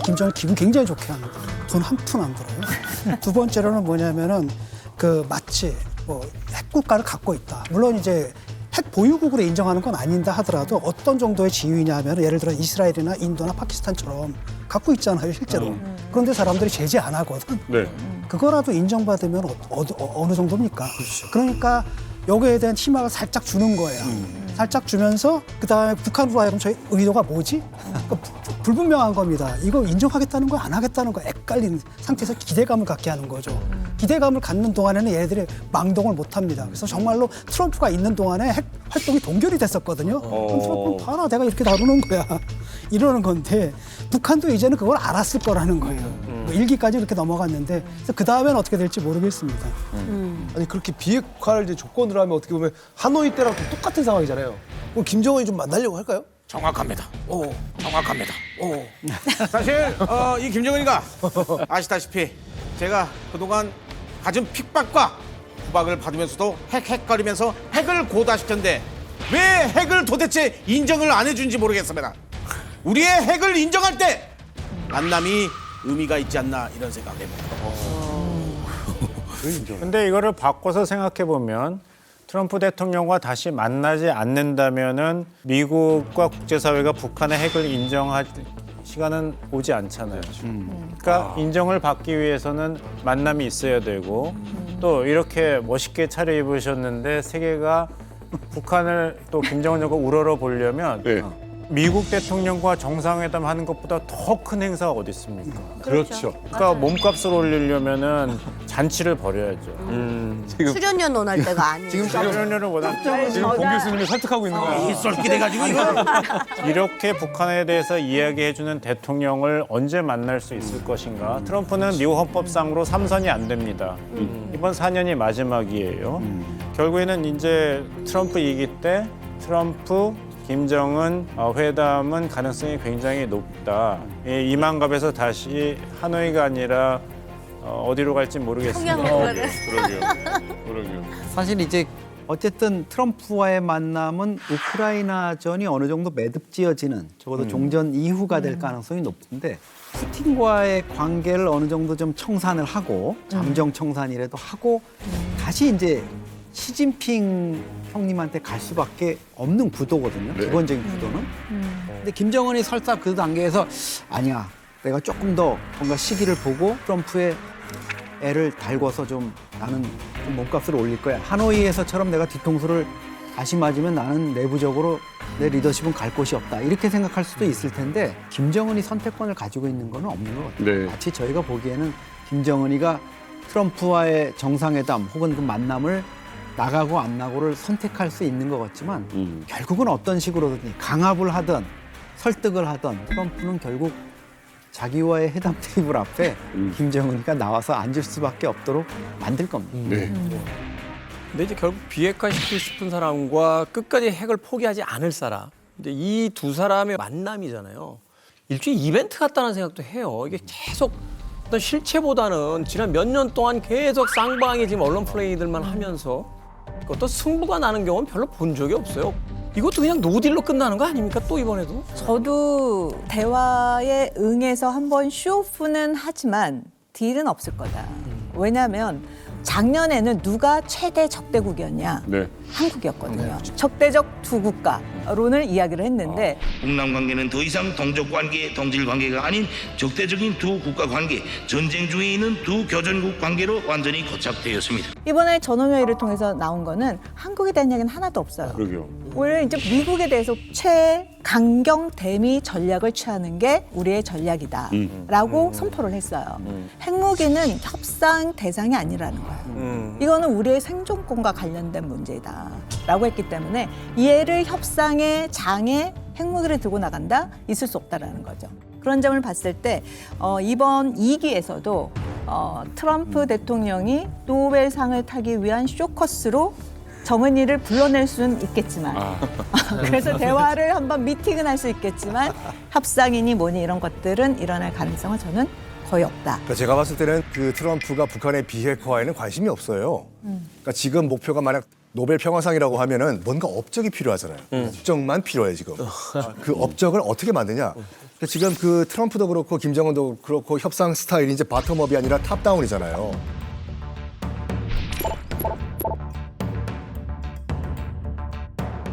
Speaker 13: 김정은 기분 굉장히 좋게 합니다. 돈 한 푼 안 들어요. 두 번째로는 뭐냐면은 마치 핵국가를 갖고 있다. 물론 이제 핵 보유국으로 인정하는 건 아닌다 하더라도 어떤 정도의 지위냐 하면 예를 들어 이스라엘이나 인도나 파키스탄처럼 갖고 있잖아요, 실제로. 그런데 사람들이 제재 안 하거든. 그거라도 인정받으면 어느 정도입니까? 그러니까 여기에 대한 희망을 살짝 주는 거예요. 살짝 주면서 그다음에 북한으로 하여금 저희 의도가 뭐지? 그러니까 불분명한 겁니다. 이거 인정하겠다는 거야, 안 하겠다는 거야, 헷갈리는 상태에서 기대감을 갖게 하는 거죠. 기대감을 갖는 동안에는 얘네들이 망동을 못 합니다. 그래서 정말로 트럼프가 있는 동안에 핵 활동이 동결이 됐었거든요. 그럼 트럼프는 봐라, 내가 이렇게 다루는 거야. 이러는 건데 북한도 이제는 그걸 알았을 거라는 거예요. 일기까지 이렇게 넘어갔는데 그래서 그 다음에는 어떻게 될지 모르겠습니다.
Speaker 3: 아니 그렇게 비핵화를 이제 조건으로 하면 어떻게 보면 하노이 때랑 또 똑같은 상황이잖아요. 그럼 김정은이 좀 만나려고 할까요?
Speaker 18: 정확합니다. 정확합니다. 사실 이 김정은이가 아시다시피 제가 그동안 가진 핍박과 구박을 받으면서도 핵거리면서 핵을 고다시켰는데 왜 핵을 도대체 인정을 안 해준지 모르겠습니다. 우리의 핵을 인정할 때 만남이 의미가 있지 않나 이런 생각을 해봅니다.
Speaker 10: 근데 이거를 바꿔서 생각해 보면 트럼프 대통령과 다시 만나지 않는다면은 미국과 국제사회가 북한의 핵을 인정할 시간은 오지 않잖아요. 그러니까 인정을 받기 위해서는 만남이 있어야 되고 또 이렇게 멋있게 차려입으셨는데 세계가 북한을 또 김정은 정권 우러러 보려면 미국 대통령과 정상회담 하는 것보다 더 큰 행사가 어디 있습니까?
Speaker 2: 그렇죠.
Speaker 10: 그러니까 몸값을 올리려면은 잔치를 벌여야죠.
Speaker 9: 출연료 논할 때가 아니에요.
Speaker 10: 지금 출연료를 원하는
Speaker 11: 지금 봉 교수님이 설득하고 있는 거야.
Speaker 18: 썰기돼가지고 이거.
Speaker 10: 이렇게 북한에 대해서 이야기해주는 대통령을 언제 만날 수 있을 것인가? 트럼프는 미국 헌법상으로 3선이 안 됩니다. 이번 4년이 마지막이에요. 결국에는 이제 트럼프 2기 때 트럼프 김정은 회담은 가능성이 굉장히 높다. 이만갑에서 다시 하노이가 아니라 어디로 갈지 모르겠습니다.
Speaker 2: 그러게요.
Speaker 15: 사실 이제 어쨌든 트럼프와의 만남은 우크라이나전이 어느 정도 매듭지어지는 적어도 종전 이후가 될 가능성이 높은데 푸틴과의 관계를 어느 정도 좀 청산을 하고 잠정 청산이라도 하고 다시 이제 시진핑 형님한테 갈 수밖에 없는 구도거든요. 기본적인 구도는. 근데 김정은이 설사 그 단계에서 아니야. 내가 조금 더 뭔가 시기를 보고 트럼프의 애를 달궈서 좀 나는 좀 몸값을 올릴 거야. 하노이에서처럼 내가 뒤통수를 다시 맞으면 나는 내부적으로 내 리더십은 갈 곳이 없다. 이렇게 생각할 수도 있을 텐데 김정은이 선택권을 가지고 있는 건 없는 것 같아요.
Speaker 2: 네.
Speaker 15: 마치 저희가 보기에는 김정은이가 트럼프와의 정상회담 혹은 그 만남을 나가고 안 나고를 선택할 수 있는 것 같지만 결국은 어떤 식으로든 강압을 하든 설득을 하든 트럼프는 결국 자기와의 회담 테이블 앞에 김정은이가 나와서 앉을 수밖에 없도록 만들 겁니다.
Speaker 2: 네.
Speaker 5: 근데 이제 결국 비핵화시키고 싶은 사람과 끝까지 핵을 포기하지 않을 사람. 이제 이 두 사람의 만남이잖아요. 일종의 이벤트 같다는 생각도 해요. 이게 계속 어떤 실체보다는 지난 몇 년 동안 계속 쌍방이 지금 언론 플레이들만 하면서 어떤 승부가 나는 경우는 별로 본 적이 없어요. 이것도 그냥 노딜로 끝나는 거 아닙니까? 또 이번에도?
Speaker 6: 저도 대화에 응해서 한번 쇼오프는 하지만 딜은 없을 거다. 왜냐하면 작년에는 누가 최대 적대국이었냐?
Speaker 2: 네.
Speaker 6: 한국이었거든요. 적대적 두 국가론을 이야기를 했는데
Speaker 20: 북남 관계는 더 이상 동족 관계, 동질 관계가 아닌 적대적인 두 국가 관계, 전쟁 중에 있는 두 교전국 관계로 완전히 고착되었습니다.
Speaker 6: 이번에 전원회의를 통해서 나온 거는 한국에 대한 얘기는 하나도 없어요.
Speaker 2: 그러게요.
Speaker 6: 오히려 이제 미국에 대해서 최강경 대미 전략을 취하는 게 우리의 전략이다라고 선포를 했어요. 핵무기는 협상 대상이 아니라는 거예요. 이거는 우리의 생존권과 관련된 문제다라고 했기 때문에 얘를 협상의 장에 핵무기를 들고 나간다? 있을 수 없다라는 거죠. 그런 점을 봤을 때 이번 2기에서도 트럼프 대통령이 노벨상을 타기 위한 쇼커스로 정은이를 불러낼 수는 있겠지만 그래서 대화를 한번 미팅은 할 수 있겠지만 협상이니 뭐니 이런 것들은 일어날 가능성은 저는 거의 없다.
Speaker 14: 그러니까 제가 봤을 때는 그 트럼프가 북한의 비핵화에는 관심이 없어요. 그러니까 지금 목표가 만약 노벨 평화상이라고 하면은 뭔가 업적이 필요하잖아요. 업적만 필요해 지금. 그 업적을 어떻게 만드냐. 그러니까 지금 그 트럼프도 그렇고 김정은도 그렇고 협상 스타일이 이제 바텀업이 아니라 탑다운이잖아요.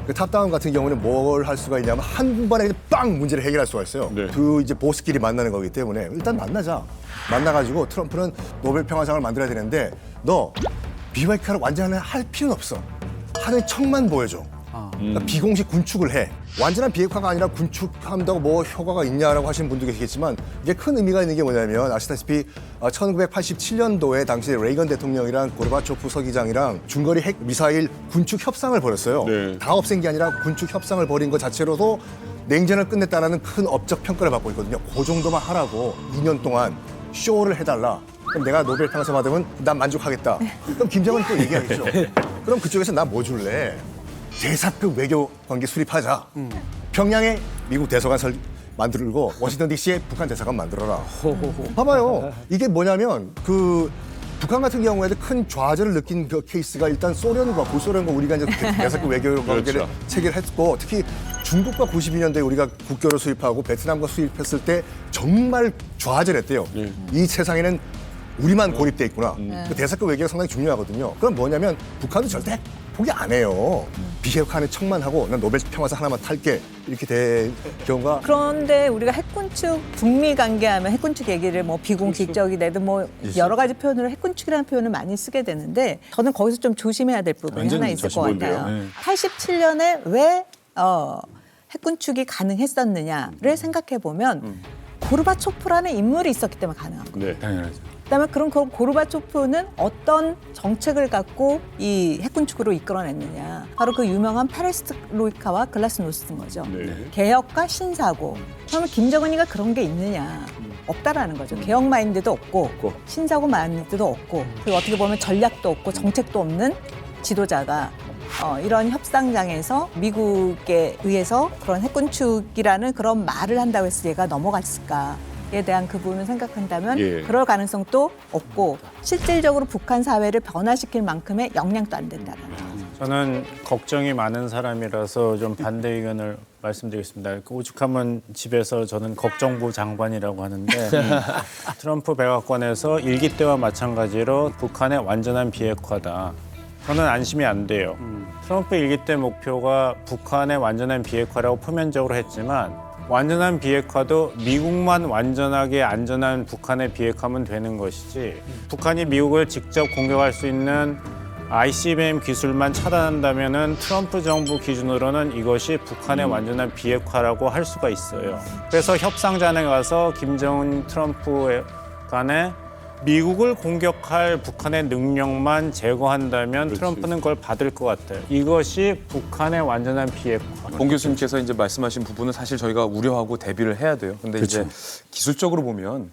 Speaker 14: 그 탑다운 같은 경우는 뭘 할 수가 있냐면 한 번에 빵 문제를 해결할 수가 있어요. 그 이제 보스끼리 만나는 거기 때문에 일단 만나자. 만나가지고 트럼프는 노벨 평화상을 만들어야 되는데 너 비핵화를 완전히 할 필요는 없어. 하는 척만 보여줘. 그러니까 비공식 군축을 해. 완전한 비핵화가 아니라 군축한다고 뭐 효과가 있냐라고 하시는 분도 계시겠지만 이게 큰 의미가 있는 게 뭐냐면 아시다시피 1987년도에 당시 레이건 대통령이랑 고르바초프 서기장이랑 중거리 핵 미사일 군축 협상을 벌였어요. 다 없앤 게 아니라 군축 협상을 벌인 것 자체로도 냉전을 끝냈다는 큰 업적 평가를 받고 있거든요. 그 정도만 하라고 2년 동안 쇼를 해달라. 그럼 내가 노벨 평화상 받으면 난 만족하겠다. 그럼 김정은이 또 얘기하겠죠. 그럼 그쪽에서 나 뭐 줄래? 대사급 외교 관계 수립하자. 평양에 미국 대사관 만들고 워싱턴 DC에 북한 대사관 만들어라. 봐봐요. 이게 뭐냐면 그 북한 같은 경우에도 큰 좌절을 느낀 그 케이스가 일단 소련과 구소련과 우리가 이제 대사급 외교 관계를 체결했고 특히 중국과 92년도에 우리가 국교를 수입하고 베트남과 수입했을 때 정말 좌절했대요. 이 세상에는 우리만 고립돼 있구나. 그 대사급 외교가 상당히 중요하거든요. 그럼 뭐냐면 북한도 절대 포기 안 해요. 비핵화는 척만 하고 난 노벨 평화상 하나만 탈게 이렇게 될 경우가.
Speaker 6: 그런데 우리가 핵군축 북미 관계하면 핵군축 얘기를 뭐 비공식적이라든 뭐 여러 가지 표현으로 핵군축이라는 표현을 많이 쓰게 되는데 저는 거기서 좀 조심해야 될 부분이 하나 있을 것 같아요. 87년에 왜 핵군축이 가능했었느냐를 생각해 보면 고르바초프라는 인물이 있었기 때문에 가능한 거예요.
Speaker 2: 네, 당연하죠.
Speaker 6: 그다음에 그럼 그 고르바초프는 어떤 정책을 갖고 이 핵군축으로 이끌어냈느냐. 바로 그 유명한 페레스트로이카와 글라스노스트인 거죠. 개혁과 신사고. 그러면 김정은이가 그런 게 있느냐. 없다라는 거죠. 개혁 마인드도 없고 신사고 마인드도 없고 그리고 어떻게 보면 전략도 없고 정책도 없는 지도자가 이런 협상장에서 미국에 의해서 그런 핵군축이라는 그런 말을 한다고 해서 얘가 넘어갔을까에 대한 그 부분을 생각한다면 그럴 가능성도 없고 실질적으로 북한 사회를 변화시킬 만큼의 역량도 안 된다는 거죠.
Speaker 10: 저는 걱정이 많은 사람이라서 좀 반대 의견을 말씀드리겠습니다. 그 오죽하면 집에서 저는 걱정부 장관이라고 하는데 트럼프 백악관에서 1기 때와 마찬가지로 북한의 완전한 비핵화다. 저는 안심이 안 돼요. 트럼프 1기 때 목표가 북한의 완전한 비핵화라고 표면적으로 했지만 완전한 비핵화도 미국만 완전하게 안전한 북한에 비핵화하면 되는 것이지 북한이 미국을 직접 공격할 수 있는 ICBM 기술만 차단한다면은 트럼프 정부 기준으로는 이것이 북한의 완전한 비핵화라고 할 수가 있어요. 그래서 협상장에 가서 김정은 트럼프 간에 미국을 공격할 북한의 능력만 제거한다면 트럼프는 그걸 받을 것 같아요. 이것이 북한의 완전한 비핵화.
Speaker 11: 봉 교수님께서 이제 말씀하신 부분은 사실 저희가 우려하고 대비를 해야 돼요. 근데 이제 기술적으로 보면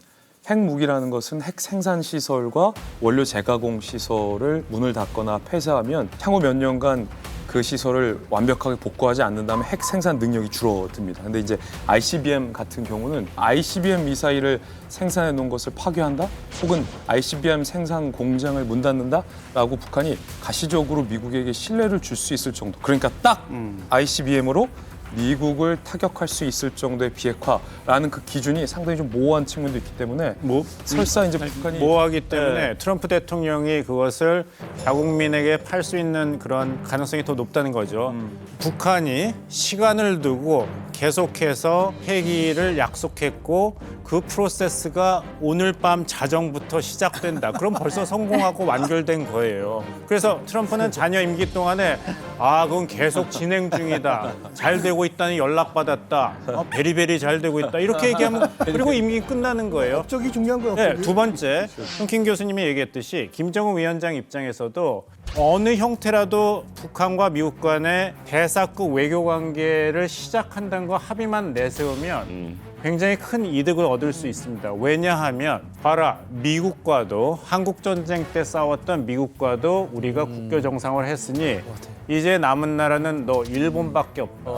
Speaker 11: 핵무기라는 것은 핵 생산 시설과 원료 재가공 시설을 문을 닫거나 폐쇄하면 향후 몇 년간 그 시설을 완벽하게 복구하지 않는다면 핵 생산 능력이 줄어듭니다. 근데 이제 ICBM 같은 경우는 ICBM 미사일을 생산해 놓은 것을 파괴한다? 혹은 ICBM 생산 공장을 문 닫는다라고 북한이 가시적으로 미국에게 신뢰를 줄 수 있을 정도. 그러니까 딱 ICBM으로 미국을 타격할 수 있을 정도의 비핵화라는 그 기준이 상당히 좀 모호한 측면도 있기 때문에 설사 이제 북한이
Speaker 10: 모호하기 때문에 트럼프 대통령이 그것을 자국민에게 팔 수 있는 그런 가능성이 더 높다는 거죠. 북한이 시간을 두고 계속해서 회기를 약속했고 그 프로세스가 오늘 밤 자정부터 시작된다. 그럼 벌써 성공하고 완결된 거예요. 그래서 트럼프는 자녀 임기 동안에 그건 계속 진행 중이다. 잘 되고 있다니 연락받았다. 베리베리 잘 되고 있다. 이렇게 얘기하면 그리고 임기 끝나는 거예요.
Speaker 13: 업적이 중요한 거예요.
Speaker 10: 네, 두 번째, 김 교수님이 얘기했듯이 김정은 위원장 입장에서도 어느 형태라도 북한과 미국 간의 대사급 외교 관계를 시작한다는 거 합의만 내세우면 굉장히 큰 이득을 얻을 수 있습니다. 왜냐하면 봐라, 미국과도 한국전쟁 때 싸웠던 미국과도 우리가 국교 정상화를 했으니 이제 남은 나라는 너 일본밖에 없다.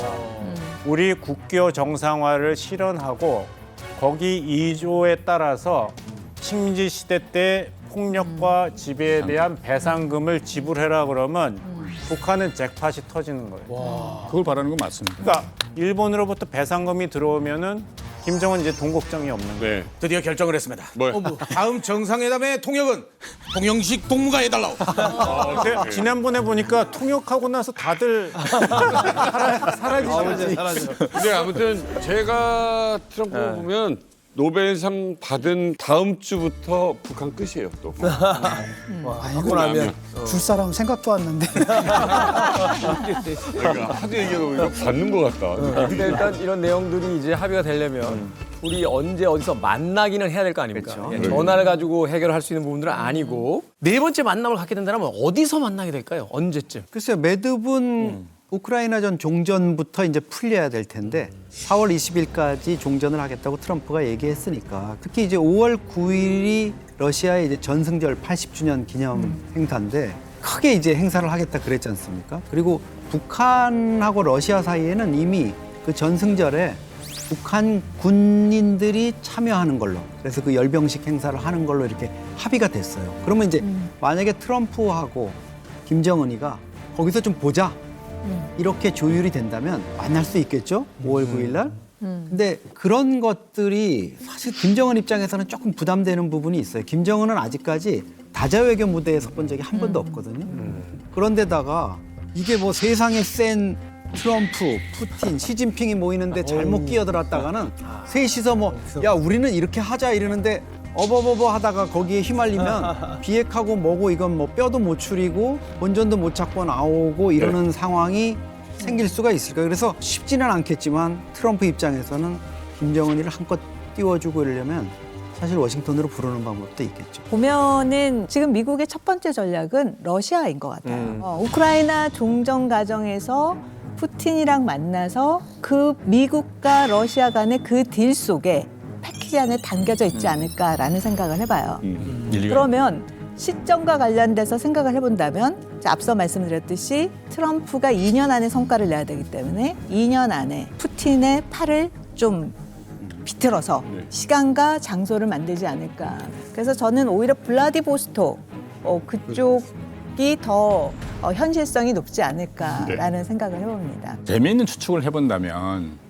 Speaker 10: 우리 국교 정상화를 실현하고 거기 2조에 따라서 식민지 시대 때 폭력과 지배에 대한 배상금을 지불해라 그러면 북한은 잭팟이 터지는 거예요.
Speaker 4: 그걸 바라는 건 맞습니다.
Speaker 10: 그러니까 일본으로부터 배상금이 들어오면은 김정은 이제 돈 걱정이 없는 거예요.
Speaker 18: 드디어 결정을 했습니다.
Speaker 2: 뭐요?
Speaker 18: 다음 정상회담의 통역은 통영식 동무가 해달라고.
Speaker 10: 지난번에 보니까 통역하고 나서 다들 사라지죠.
Speaker 2: 근데 아무튼 제가 트럼프 보면 노벨상 받은 다음 주부터 북한 끝이에요 또.
Speaker 13: 하고 나면 줄 사람 생각도 안 났는데.
Speaker 2: 그러니까 하도 얘기하다 보니까 받는 것 같다.
Speaker 5: 근데 일단 이런 내용들이 이제 합의가 되려면 우리 언제 어디서 만나기는 해야 될 거 아닙니까? 예, 전화를 가지고 해결할 수 있는 부분들은 아니고 네 번째 만남을 갖게 된다면 어디서 만나게 될까요? 언제쯤?
Speaker 15: 글쎄요, 매듭은 우크라이나전 종전부터 이제 풀려야 될 텐데 4월 20일까지 종전을 하겠다고 트럼프가 얘기했으니까 특히 이제 5월 9일이 러시아의 이제 전승절 80주년 기념 행사인데 크게 이제 행사를 하겠다 그랬지 않습니까? 그리고 북한하고 러시아 사이에는 이미 그 전승절에 북한 군인들이 참여하는 걸로 그래서 그 열병식 행사를 하는 걸로 이렇게 합의가 됐어요. 그러면 이제 만약에 트럼프하고 김정은이가 거기서 좀 보자 이렇게 조율이 된다면 만날 수 있겠죠? 5월 9일 날. 근데 그런 것들이 사실 김정은 입장에서는 조금 부담되는 부분이 있어요. 김정은은 아직까지 다자외교 무대에 섰본 적이 한 번도 없거든요. 그런데다가 이게 뭐 세상에 센 트럼프, 푸틴, 시진핑이 모이는데 잘못 끼어들었다가는 셋이서 뭐 야 우리는 이렇게 하자 이러는데 어버버버 하다가 거기에 휘말리면 비핵하고 뭐고 이건 뭐 뼈도 못 추리고 본전도 못 찾고 나오고 이러는 상황이 생길 수가 있을 거예요. 그래서 쉽지는 않겠지만 트럼프 입장에서는 김정은이를 한껏 띄워주고 이러려면 사실 워싱턴으로 부르는 방법도 있겠죠.
Speaker 6: 보면은 지금 미국의 첫 번째 전략은 러시아인 것 같아요. 우크라이나 종전 과정에서 푸틴이랑 만나서 그 미국과 러시아 간의 그 딜 속에 패키지 안에 담겨져 있지 않을까라는 생각을 해봐요. 그러면 시점과 관련돼서 생각을 해본다면 앞서 말씀드렸듯이 트럼프가 2년 안에 성과를 내야 되기 때문에 2년 안에 푸틴의 팔을 좀 비틀어서 시간과 장소를 만들지 않을까. 그래서 저는 오히려 블라디보스톡 그쪽이 더 현실성이 높지 않을까라는 생각을 해봅니다.
Speaker 4: 재미있는 추측을 해본다면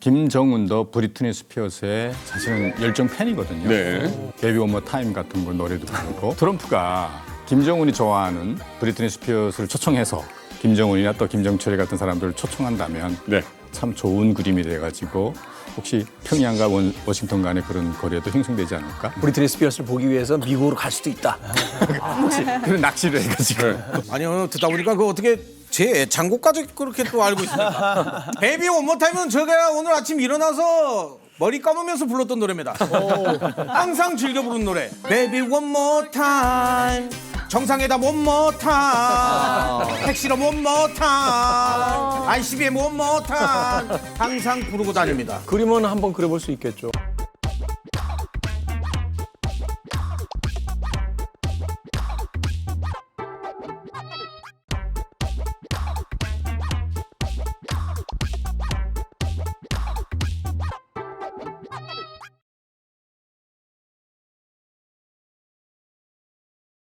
Speaker 4: 김정은도 브리트니 스피어스의 사실은 열정 팬이거든요. 베이비 원 모 타임 같은 거 노래도 부르고 트럼프가 김정은이 좋아하는 브리트니 스피어스를 초청해서 김정은이나 또 김정철이 같은 사람들을 초청한다면 참 좋은 그림이 돼가지고 혹시 평양과 워싱턴 간의 그런 거리에도 형성되지 않을까?
Speaker 5: 브리트니 스피어스를 보기 위해서 미국으로 갈 수도 있다.
Speaker 4: 혹시 그런 낚시를 해가지고.
Speaker 18: 아니요, 듣다 보니까 그 어떻게 제 애창곡까지 그렇게 또 알고 있습니까? 베이비 원모타임은 제가 오늘 아침 일어나서 머리 감으면서 불렀던 노래입니다. 항상 즐겨 부르는 노래. 베이비 원모타임. 정상회담 원모타임. 택시로 원모타임. ICBM 원모타임. 항상 부르고 다닙니다.
Speaker 5: 그림은 한번 그려볼 수 있겠죠.